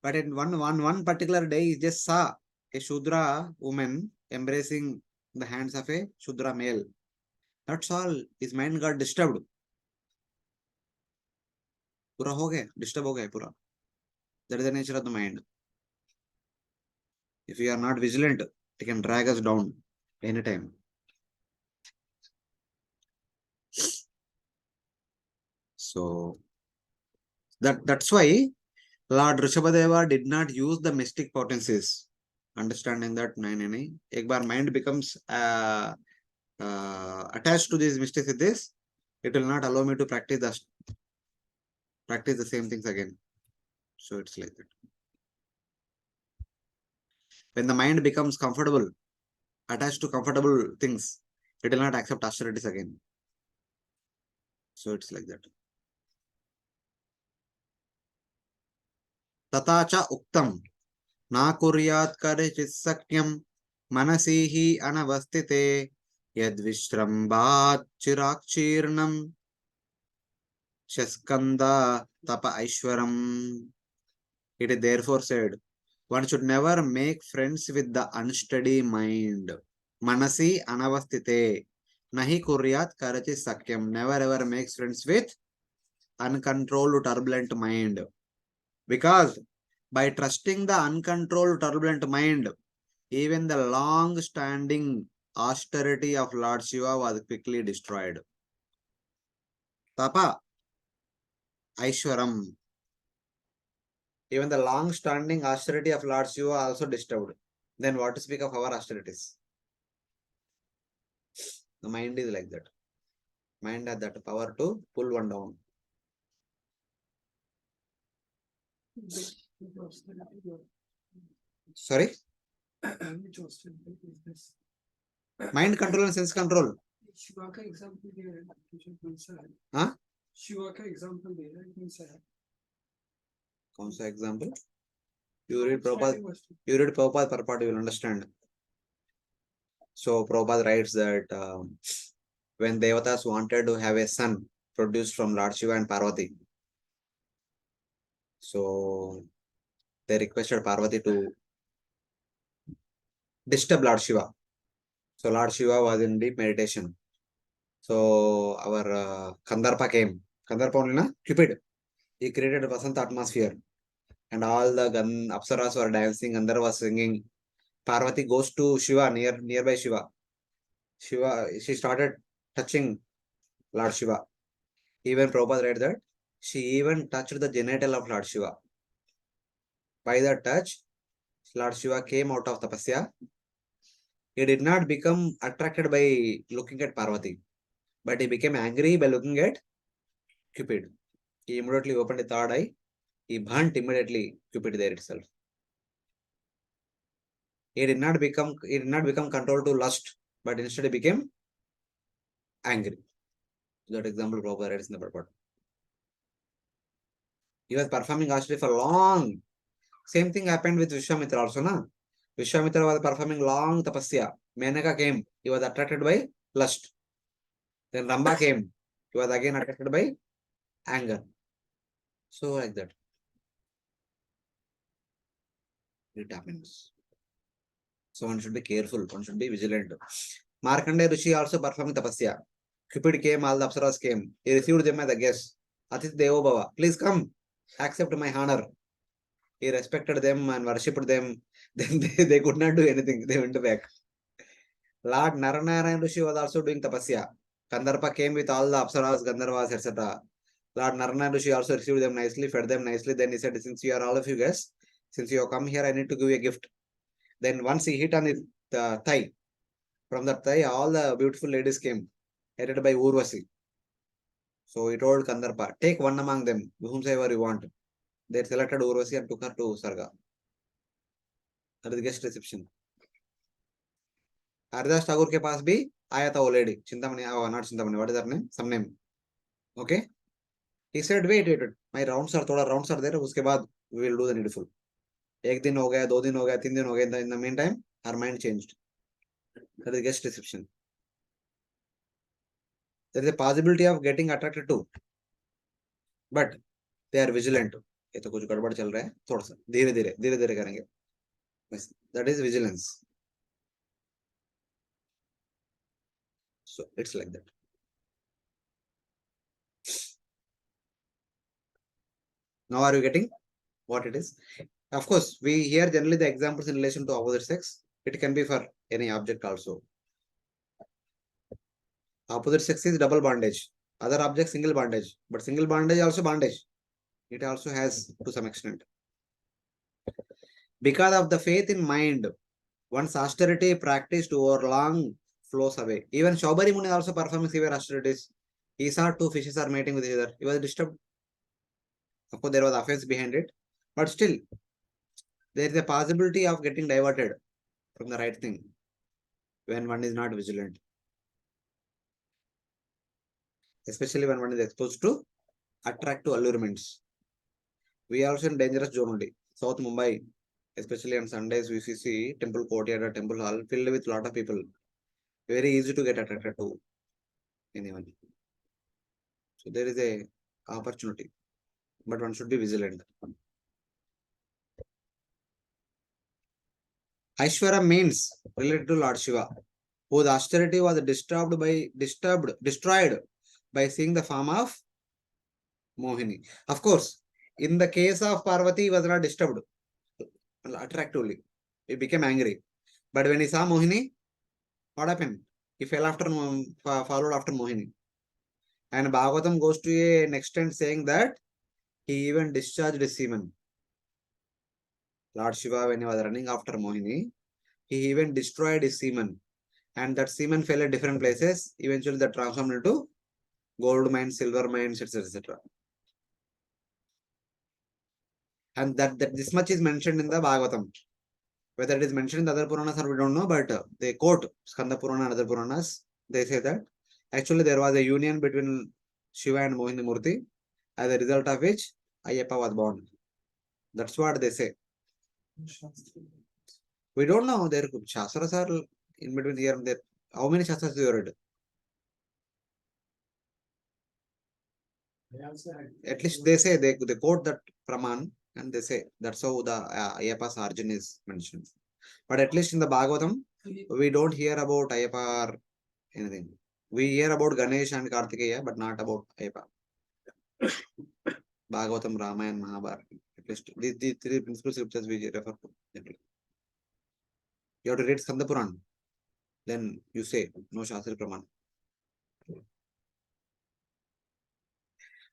but in one particular day, he just saw a Shudra woman embracing the hands of a Shudra male. That's all. His mind got disturbed. Pura ho gaya, disturb ho gaya pura. That is the nature of the mind. If we are not vigilant, it can drag us down anytime. So that's why Lord Rsabhadeva did not use the mystic potencies. Understanding that nahi. एक बार mind becomes attached to these mistakes with this, it will not allow me to practice the same things again. So it's like that. When the mind becomes comfortable, attached to comfortable things, it will not accept austerities again. So it's like that. Tata cha uktam na kuryat karichit sakyam manasi hi anavastite yad vishrambhat chirakchirnam shaskanda tapa aishwaram. It is therefore said, one should never make friends with the unsteady mind. Manasi anavastite nahi kuryat karachi sakyam. Never ever makes friends with uncontrolled turbulent mind. Because by trusting the uncontrolled turbulent mind, even the long-standing austerity of Lord Shiva was quickly destroyed. Tapa Aishwaram. Even the long-standing austerity of Lord Shiva also disturbed. Then what to speak of our austerities? The mind is like that. Mind has that power to pull one down. Sorry? Which austerity is this? Mind control and sense control. Shiva का example दे रहे हैं मुझे कौन सा है हाँ? शिवा का example दे रहे हैं कौन सा है कौन सा example? You read Prabhupada purport, you will understand. So Prabhupada writes that when Devatas wanted to have a son produced from Lord Shiva and Parvati, so they requested Parvati to disturb Lord Shiva. So Lord Shiva was in deep meditation. So our Kandarpa came. Kandarpa only na? Cupid. He created a Vasanta atmosphere. And all the Apsaras were dancing, Gandharva was singing. Parvati goes to Shiva, nearby Shiva. She started touching Lord Shiva. Even Prabhupada read that she even touched the genital of Lord Shiva. By that touch, Lord Shiva came out of tapasya. He did not become attracted by looking at Parvati, but he became angry by looking at Cupid. He immediately opened the third eye. He burnt immediately Cupid there itself. He did not become controlled to lust, but instead he became angry. That example Prabhupada writes in the purport. He was performing austerity for long. Same thing happened with Vishwamitra also, na? Vishwamitra was performing long tapasya. Menaka came. He was attracted by lust. Then Ramba came. He was again attracted by anger. So like that. It happens. So one should be careful. One should be vigilant. Markandeya Rishi also performing tapasya. Cupid came, all the Apsaras came. He received them as a guest. Atit Devo Bhava. Please come. Accept my honor. He respected them and worshipped them. Then they could not do anything. They went back. Lord Naranarayan Rishi was also doing tapasya. Kandarpa came with all the Apsaras, Gandharvas, etc. Lord Narayana Rishi also received them nicely, fed them nicely. Then he said, since you are all of you guys, since you have come here, I need to give you a gift. Then once he hit on his thigh, from that thigh, all the beautiful ladies came, headed by Urvasi. So he told Kandarpa, take one among them, whomsoever you want. They selected Urvasi and took her to Sarga. That is guest reception. Haridas Thakur ke paas bhi आया था वो lady. Chintamani, not Chintamani, what is her name? Some name. Okay. He said, wait. My rounds are there. उसके बाद we will do the needful. एक दिन हो गया, 2 दिन हो गया, 3 दिन हो गया. In the meantime, her mind changed. That is guest reception. There is a possibility of getting attracted to, but they are vigilant. ये तो कुछ गड़बड़ चल रहा है, थोड़ा सा धीरे-धीरे करेंगे. That is vigilance. So it's like that. Now are you getting what it is? Of course, we hear generally the examples in relation to opposite sex. It can be for any object also. Opposite sex is double bondage. Other object single bondage. But single bondage also bondage. It also has to some extent. Because of the faith in mind Once austerity practiced over long flows away. Even Shaubari Muni also performing severe austerities. He saw two fishes are mating with each other. He was disturbed. Of course, there was offense behind it, but still, there is a possibility of getting diverted from the right thing when one is not vigilant, especially when one is exposed to attractive allurements. We are also in dangerous zone only. South Mumbai, especially on Sundays, we see temple courtyard or temple hall filled with lot of people. Very easy to get attracted to anyone. So there is a opportunity, but one should be vigilant. Aishwara means related to Lord Shiva, whose austerity was destroyed by seeing the form of Mohini. Of course, in the case of Parvati, he was not disturbed attractively. He became angry. But when he saw Mohini, what happened? He followed after Mohini. And Bhagavatam goes to an extent saying that he even discharged his semen. Lord Shiva, when he was running after Mohini, he even destroyed his semen. And that semen fell at different places. Eventually, that transformed into gold mines, silver mines, etc. etc. And that this much is mentioned in the Bhagavatam. Whether it is mentioned in the other Puranas or we don't know, but they quote Skanda Purana and other Puranas. They say that actually there was a union between Shiva and Mohini Murti, as a result of which Ayyappa was born. That's what they say. We don't know. Their Shastras are in between here and there. How many Shastras do you read? At least they say, they quote that Praman and they say that's how the Ayyappa's origin is mentioned. But at least in the Bhagavatam, we don't hear about Ayyappa or anything. We hear about Ganesh and Kartikeya, but not about Ayyappa. Bhagavatam, Ramayana, Mahabharata. At least these three principal scriptures we refer to. You have to read Skanda Purana. Then you say no Shastri Praman.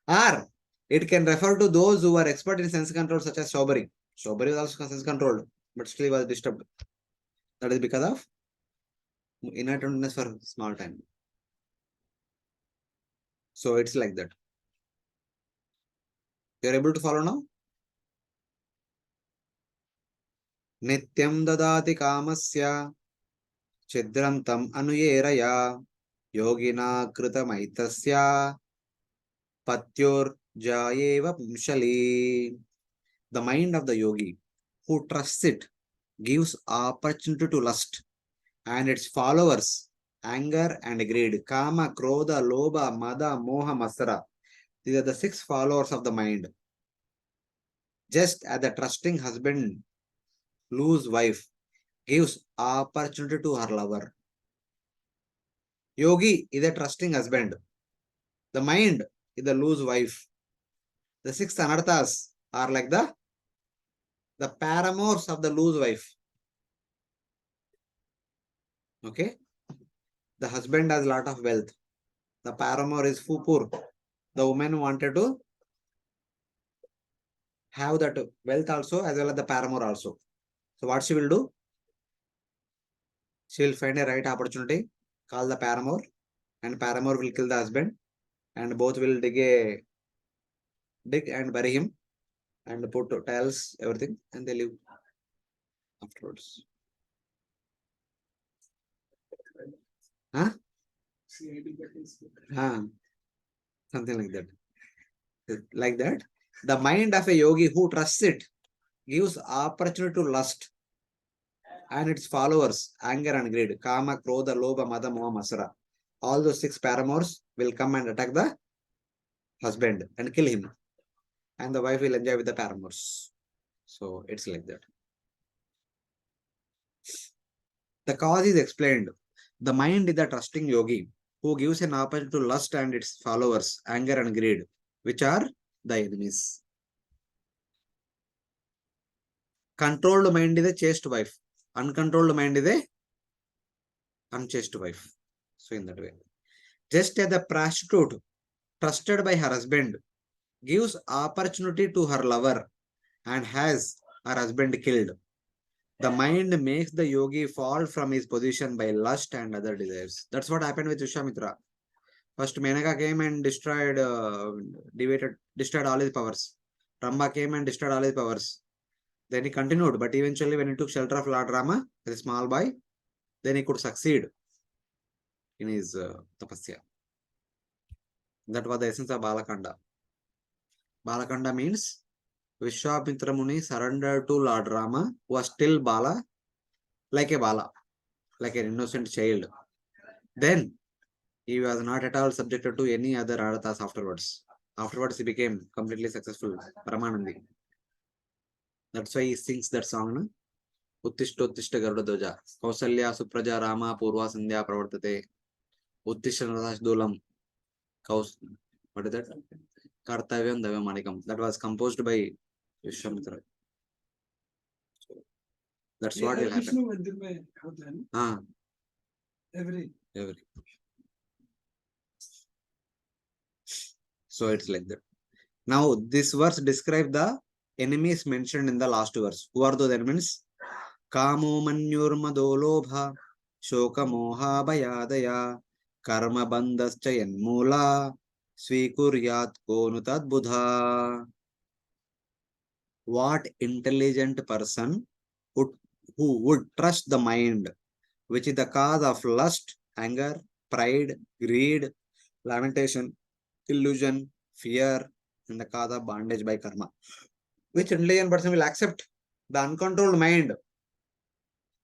Or it can refer to those who are expert in sense control, such as Shaubari. Shaubari is also sense controlled, but still was disturbed. That is because of inattentiveness for small time. So it's like that. You are able to follow now? Nityam dadati kamasya chidram tam anuyeraya yogina kritamaitasya patyor jayeva pumshali. The mind of the yogi who trusts it gives opportunity to lust, and its followers anger and greed. Kama, Krodha, Lobha, Mada, Moha, Masara. These are the 6 followers of the mind. Just as the trusting husband loose wife gives opportunity to her lover. Yogi is a trusting husband. The mind is the loose wife. The 6 anarthas are like the paramours of the loose wife. Okay? The husband has a lot of wealth. The paramour is poor. The woman wanted to have that wealth also as well as the paramour also. So what she will do? She will find a right opportunity, call the paramour, and paramour will kill the husband, and both will dig and bury him, and put tiles, everything, and they live afterwards. Huh? Something like that. Like that, the mind of a yogi who trusts it gives opportunity to lust, and its followers anger and greed. Kama, Krodha, Lobha, Mada, Moha, Masara. All those 6 paramours will come and attack the husband and kill him, and the wife will enjoy with the paramours. So it's like that. The cause is explained. The mind is the trusting yogi who gives an opportunity to lust and its followers anger and greed, which are the enemies. Controlled mind is a chaste wife. Uncontrolled mind is a unchaste wife. So in that way, just as the prostitute trusted by her husband gives opportunity to her lover and has her husband killed, The mind makes the yogi fall from his position by lust and other desires. That's what happened with Vishwamitra. First, Menaka came and destroyed all his powers. Ramba came and destroyed all his powers. Then he continued, but eventually, when he took shelter of Lord Rama, as a small boy, then he could succeed in his tapasya. That was the essence of Balakanda. Balakanda means Vishwamitra Muni surrendered to Lord Rama, who was still Bala, like a Bala, like an innocent child. Then he was not at all subjected to any other arathas afterwards. Afterwards, he became completely successful, Paramanandi. That's why he sings that song, no? Uttishta Uttishta Garuda Dhoja. Kausalya Supraja Rama Purva Sandhya Pravartate. Uttishta Narasdulam. What is that? Kartavyam Davyam Manikam. That was composed by Vishwamitra. That's what will happen. Every. So it's like that. Now, this verse describes the enemies mentioned in the last verse. Who are those enemies? Kamo manyurmado lobha, shoka moha bayadaya, karma bandhascha yanmula, swikuryat konutad buddha. What intelligent person who would trust the mind, which is the cause of lust, anger, pride, greed, lamentation, illusion, fear, and the cause of bondage by karma. Which intelligent person will accept the uncontrolled mind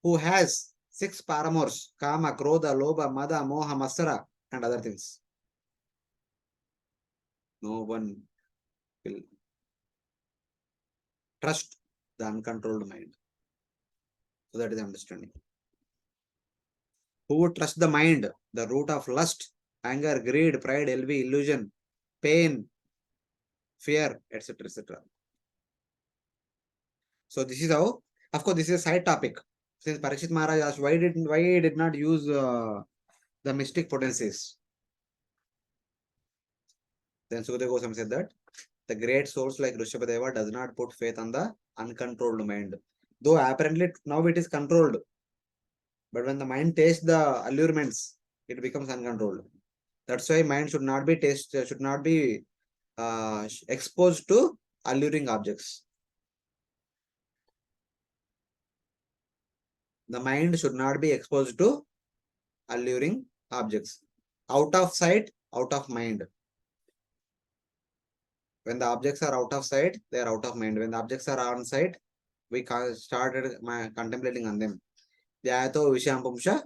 who has 6 paramours, kama, krodha, lobha, mada, moha, masara, and other things? No one will trust the uncontrolled mind. So that is understanding. Who would trust the mind, the root of lust, anger, greed, pride, envy, illusion, pain, fear, etc., etc. So this is how, of course, this is a side topic. Since Parikshit Maharaj asked why he did not use the mystic potencies, then Sukadeva Goswami said that the great souls like Rsabhadeva does not put faith on the uncontrolled mind. Though apparently now it is controlled, but when the mind tastes the allurements, it becomes uncontrolled. That's why mind should not be exposed to alluring objects. The mind should not be exposed to alluring objects. Out of sight, out of mind. When the objects are out of sight, they are out of mind. When the objects are on sight, we started contemplating on them. Dhyayato Vishampumsha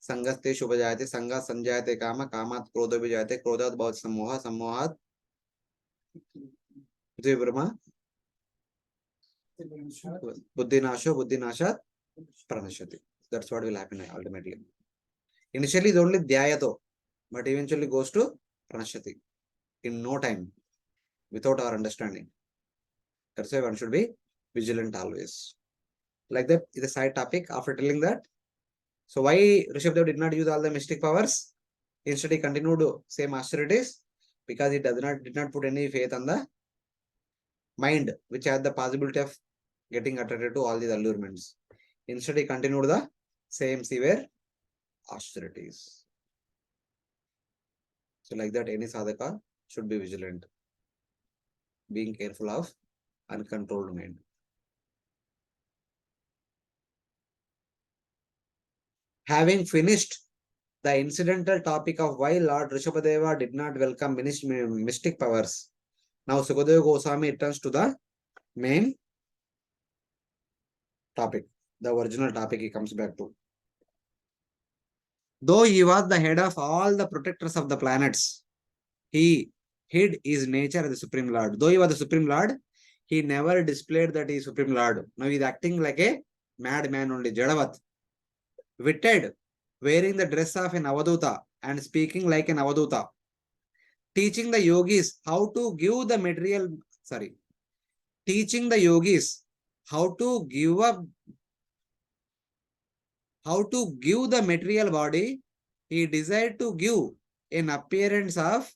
Sangaste Shubhajayate Sanga Sanjayate Kama Kamat Krodha Vijayate Krodhat Bhavat Samoha Samohat Brahma Buddhinasho Buddhinashat Pranashati. That's what will happen ultimately. Initially, it's only Dhyayato, but eventually goes to Pranashati in no time, without our understanding. That's why one should be vigilant always. Like that is a side topic. After telling that, so why Rsabhadeva did not use all the mystic powers? Instead, he continued same austerities because he did not put any faith on the mind, which had the possibility of getting attracted to all these allurements. Instead, he continued the same severe austerities. So like that, any sadhaka should be vigilant, being careful of uncontrolled mind. Having finished the incidental topic of why Lord Rsabhadeva did not welcome mystic powers, now Sukadeva Goswami returns to the main topic, the original topic he comes back to. Though he was the head of all the protectors of the planets, he hid his nature as the Supreme Lord. Though he was the Supreme Lord, he never displayed that he is Supreme Lord. Now he is acting like a madman only, Jadavat. Witted, wearing the dress of an Avaduta and speaking like an Avaduta. Teaching the yogis how to give the material, teaching the yogis how to give the material body, he desired to give an appearance of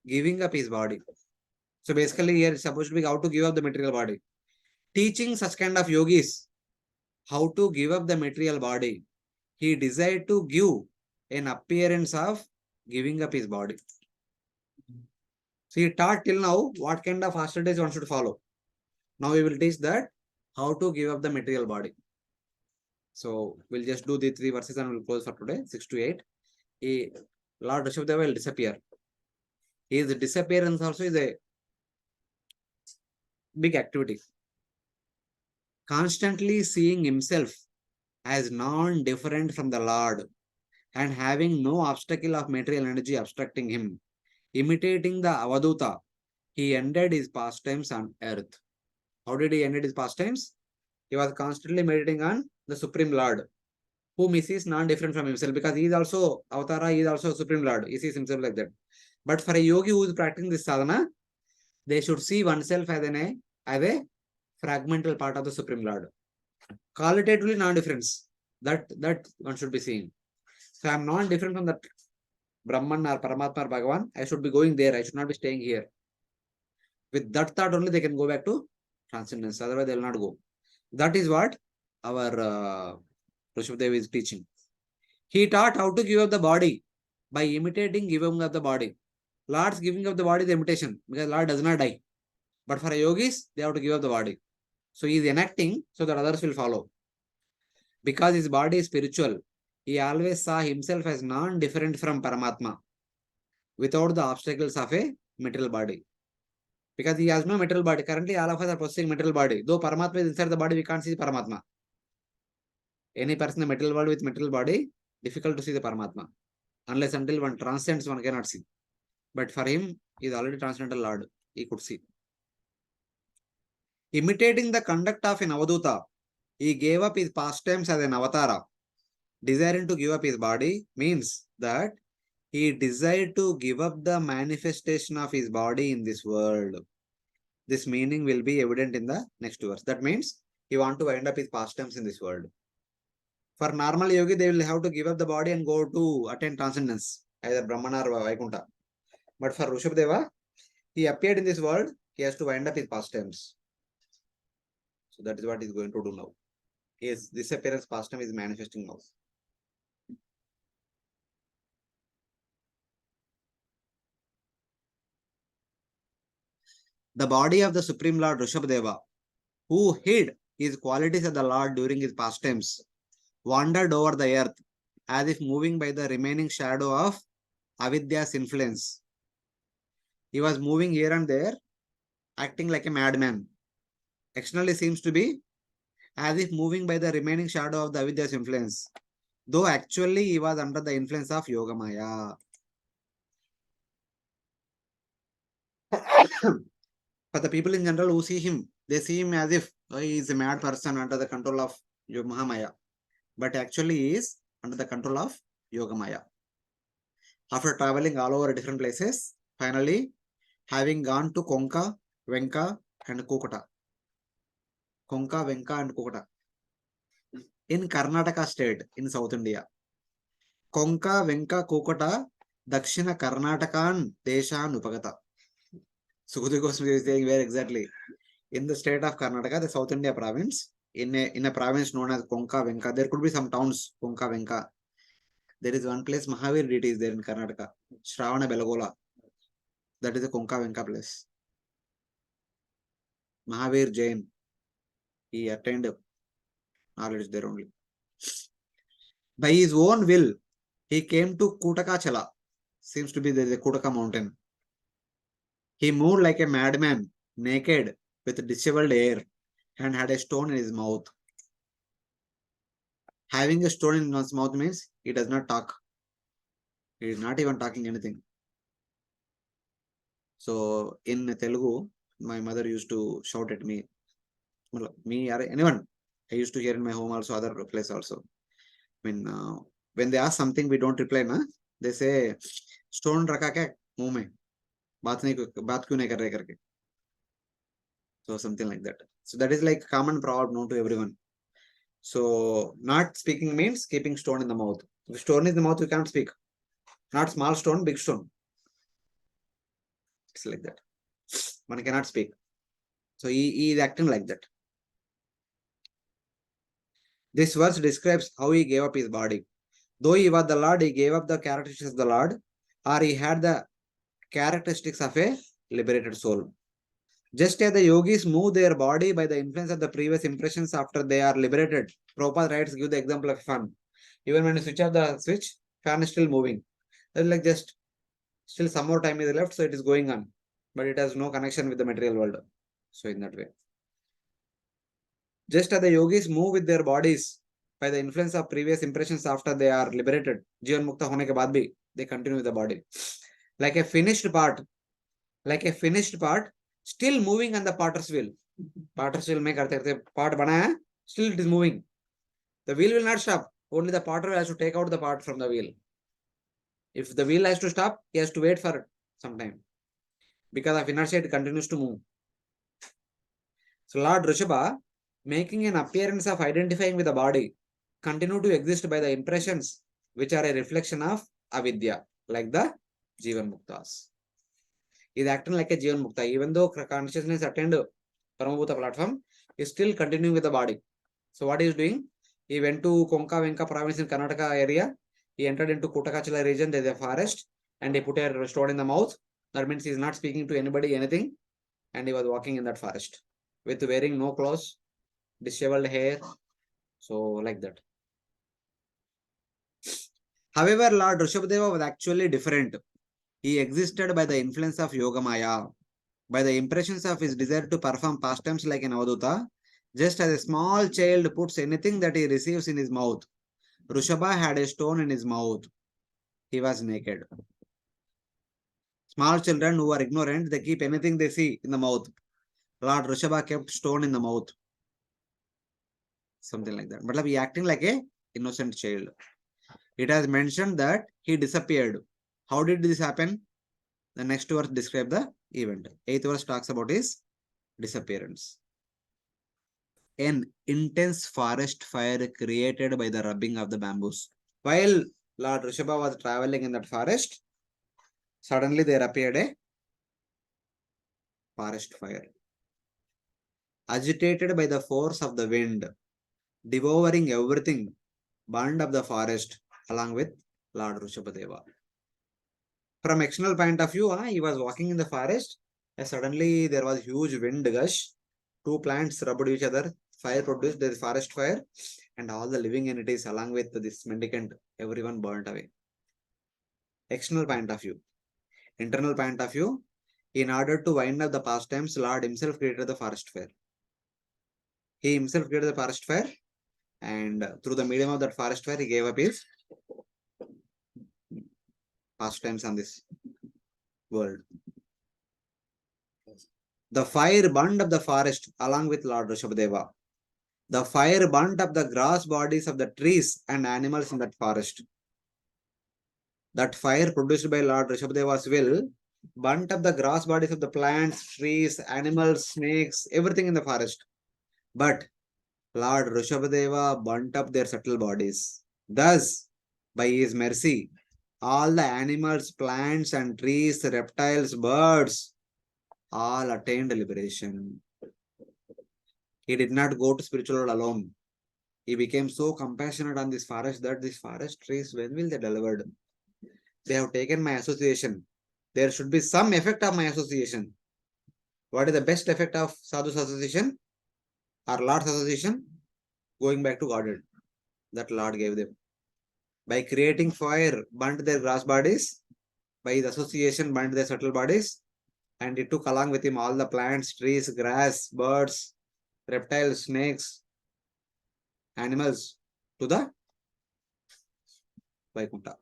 giving up his body. So basically here it's supposed to be how to give up the material body. Teaching such kind of yogis how to give up the material body. He desired to give an appearance of giving up his body. So he taught till now what kind of austerities one should follow. Now we will teach that how to give up the material body. So we'll just do the 3 verses and we'll close for today, 6 to 8. Lord Rsabhadeva will disappear. His disappearance also is a big activity. Constantly seeing himself as non-different from the Lord and having no obstacle of material energy obstructing him, imitating the Avaduta, he ended his pastimes on earth. How did he end his pastimes? He was constantly meditating on the Supreme Lord, whom he sees non-different from himself, because he is also Avatara, he is also Supreme Lord. He sees himself like that. But for a yogi who is practicing this sadhana, they should see oneself as a fragmental part of the Supreme Lord. Qualitatively non-difference. That one should be seeing. So I am not different from that Brahman or Paramatma or Bhagavan. I should be going there. I should not be staying here. With that thought only they can go back to transcendence. Otherwise they will not go. That is what our Rsabhadeva is teaching. He taught how to give up the body by imitating giving up the body. Lord's giving up the body is imitation because Lord does not die. But for yogis, they have to give up the body. So he is enacting so that others will follow. Because his body is spiritual, he always saw himself as non-different from Paramatma without the obstacles of a material body. Because he has no material body. Currently, all of us are possessing material body. Though Paramatma is inside the body, we can't see Paramatma. Any person in the material world with material body, difficult to see the Paramatma. Unless until one transcends, one cannot see. But for him, he is already transcendental Lord. He could see. Imitating the conduct of an Avaduta, he gave up his pastimes as an avatara. Desiring to give up his body means that he desired to give up the manifestation of his body in this world. This meaning will be evident in the next verse. That means he want to wind up his pastimes in this world. For normal yogi, they will have to give up the body and go to attain transcendence, either Brahman or Vaikuntha. But for Rsabhadeva, he appeared in this world, he has to wind up his pastimes. So that is what he is going to do now. His disappearance pastime is manifesting now. The body of the Supreme Lord Rsabhadeva, who hid his qualities as the Lord during his pastimes, wandered over the earth as if moving by the remaining shadow of Avidya's influence. He was moving here and there, acting like a madman. Externally seems to be as if moving by the remaining shadow of the Avidya's influence, though actually he was under the influence of Yogamaya. For the people in general who see him, they see him as if he is a mad person under the control of Mahamaya. But actually he is under the control of Yogamaya. After traveling all over different places, finally having gone to Konka, Venka and Kukata. Konka, Venka and Kukata. In Karnataka state in South India. Konka, Venka, Kukata, Dakshina Karnatakan, Deshan Upagata. Sukhdeva Goswami is saying where exactly? In the state of Karnataka, the South India province, in a province known as Konka, Venka, there could be some towns, Konka, Venka. There is one place, Mahavir deity is there in Karnataka, Shravana Belagola. That is the Konka, Venka place. Mahavir Jain, he attained knowledge there only. By his own will, he came to Kutakachala. Seems to be there is a Kutaka mountain. He moved like a madman, naked, with disheveled hair, and had a stone in his mouth. Having a stone in one's mouth means he does not talk. He is not even talking anything. So in Telugu, my mother used to shout at me or anyone. I used to hear in my home also, other place also. When they ask something, we don't reply, na? They say, stone raka kya muh mein? Baat kyun nahi kar rahe karke. So something like that. So that is like common proverb known to everyone. So not speaking means keeping stone in the mouth. If stone is in the mouth, you can't speak. Not small stone, big stone. It's like that. One cannot speak. So he is acting like that. This verse describes how he gave up his body. Though he was the Lord, he gave up the characteristics of the Lord, or he had the characteristics of a liberated soul. Just as the yogis move their body by the influence of the previous impressions after they are liberated. Prabhupada writes, give the example of fan. Even when you switch off the switch, fan is still moving. It's like just still some more time is left, so it is going on. But it has no connection with the material world. So in that way. Just as the yogis move with their bodies by the influence of previous impressions after they are liberated, Jivan Mukta hone ke baad bhi, they continue with the body. Like a finished part, still moving on the potter's wheel. Potter's wheel mein karte part bana hai, still it is moving. The wheel will not stop. Only the potter has to take out the part from the wheel. If the wheel has to stop, he has to wait for some time. Because of inertia, it continues to move. So Lord Rishabha, making an appearance of identifying with the body, continue to exist by the impressions which are a reflection of avidya, like the Jivan Muktas. He is acting like a Jivan Mukta. Even though consciousness attained Paramabhuta platform, he is still continuing with the body. So what he is doing? He went to Konka Venka province in Karnataka area. He entered into Kutakachala region. There is a forest, and he put a stone in the mouth. That means he is not speaking to anybody, anything. And he was walking in that forest with wearing no clothes, disheveled hair. So like that. However, Lord Rsabhadeva was actually different. He existed by the influence of Yogamaya, by the impressions of his desire to perform pastimes like an Avaduta, just as a small child puts anything that he receives in his mouth. Rishabha had a stone in his mouth. He was naked. Small children who are ignorant, they keep anything they see in the mouth. Lord Rishabha kept stone in the mouth. Something like that. But he acting like a innocent child. It has mentioned that he disappeared. How did this happen? The next verse describes the event. 8th verse talks about his disappearance. An intense forest fire created by the rubbing of the bamboos. While Lord Rishabha was traveling in that forest, suddenly there appeared a forest fire. Agitated by the force of the wind, devouring everything, burned up the forest along with Lord Rsabhadeva. From external point of view, he was walking in the forest, and suddenly there was huge wind gush. Two plants rubbed each other, fire produced, there is forest fire, and all the living entities along with this mendicant, everyone burnt away. External point of view. Internal point of view, in order to wind up the pastimes, Lord himself created the forest fire. He himself created the forest fire, and through the medium of that forest fire, he gave up his pastimes on this world. The fire burned up the forest along with Lord Rsabhadeva. The fire burnt up the grass bodies of the trees and animals in that forest. That fire produced by Lord Rsabhadeva's will burnt up the grass bodies of the plants, trees, animals, snakes, everything in the forest. But Lord Rsabhadeva burnt up their subtle bodies. Thus, by his mercy, all the animals, plants and trees, reptiles, birds, all attained liberation. He did not go to spiritual world alone. He became so compassionate on this forest that these forest trees, when will they delivered? They have taken my association. There should be some effect of my association. What is the best effect of Sadhu's association or Lord's association? Going back to Godhead. That Lord gave them. By creating fire, burnt their grass bodies. By his association, burnt their subtle bodies. And he took along with him all the plants, trees, grass, birds, reptiles, snakes, animals to the Vaikuntha.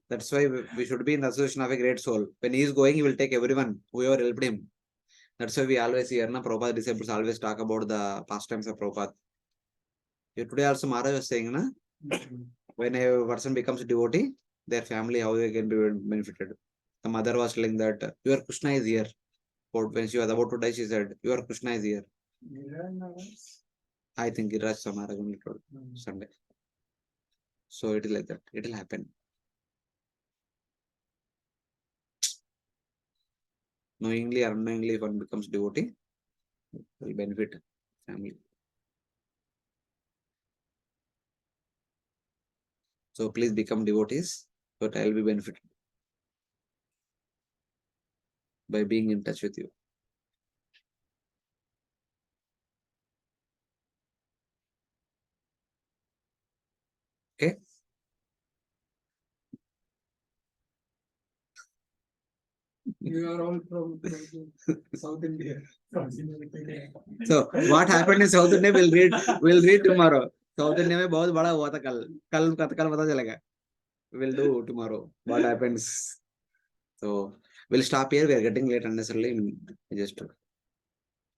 That's why we should be in the association of a great soul. When he is going, he will take everyone, whoever helped him. That's why we always hear, Prabhupada disciples always talk about the pastimes of Prabhupada. Today also Maharaj was saying, when a person becomes a devotee, their family, how they can be benefited. The mother was telling that, your Krishna is here. When she was about to die, she said, your Krishna is here. I think Giraj Maharaj only told Sunday. So it is like that. It will happen. Knowingly or unknowingly, one becomes devotee. will benefit family. So please become devotees, but I will be benefited by being in touch with you. Okay. You are all from South India. So what happened in South India we'll read tomorrow. South India में बहुत बड़ा हुआ था कल पता चलेगा. We'll do tomorrow what happens. So we'll stop here. We are getting late unnecessarily. Just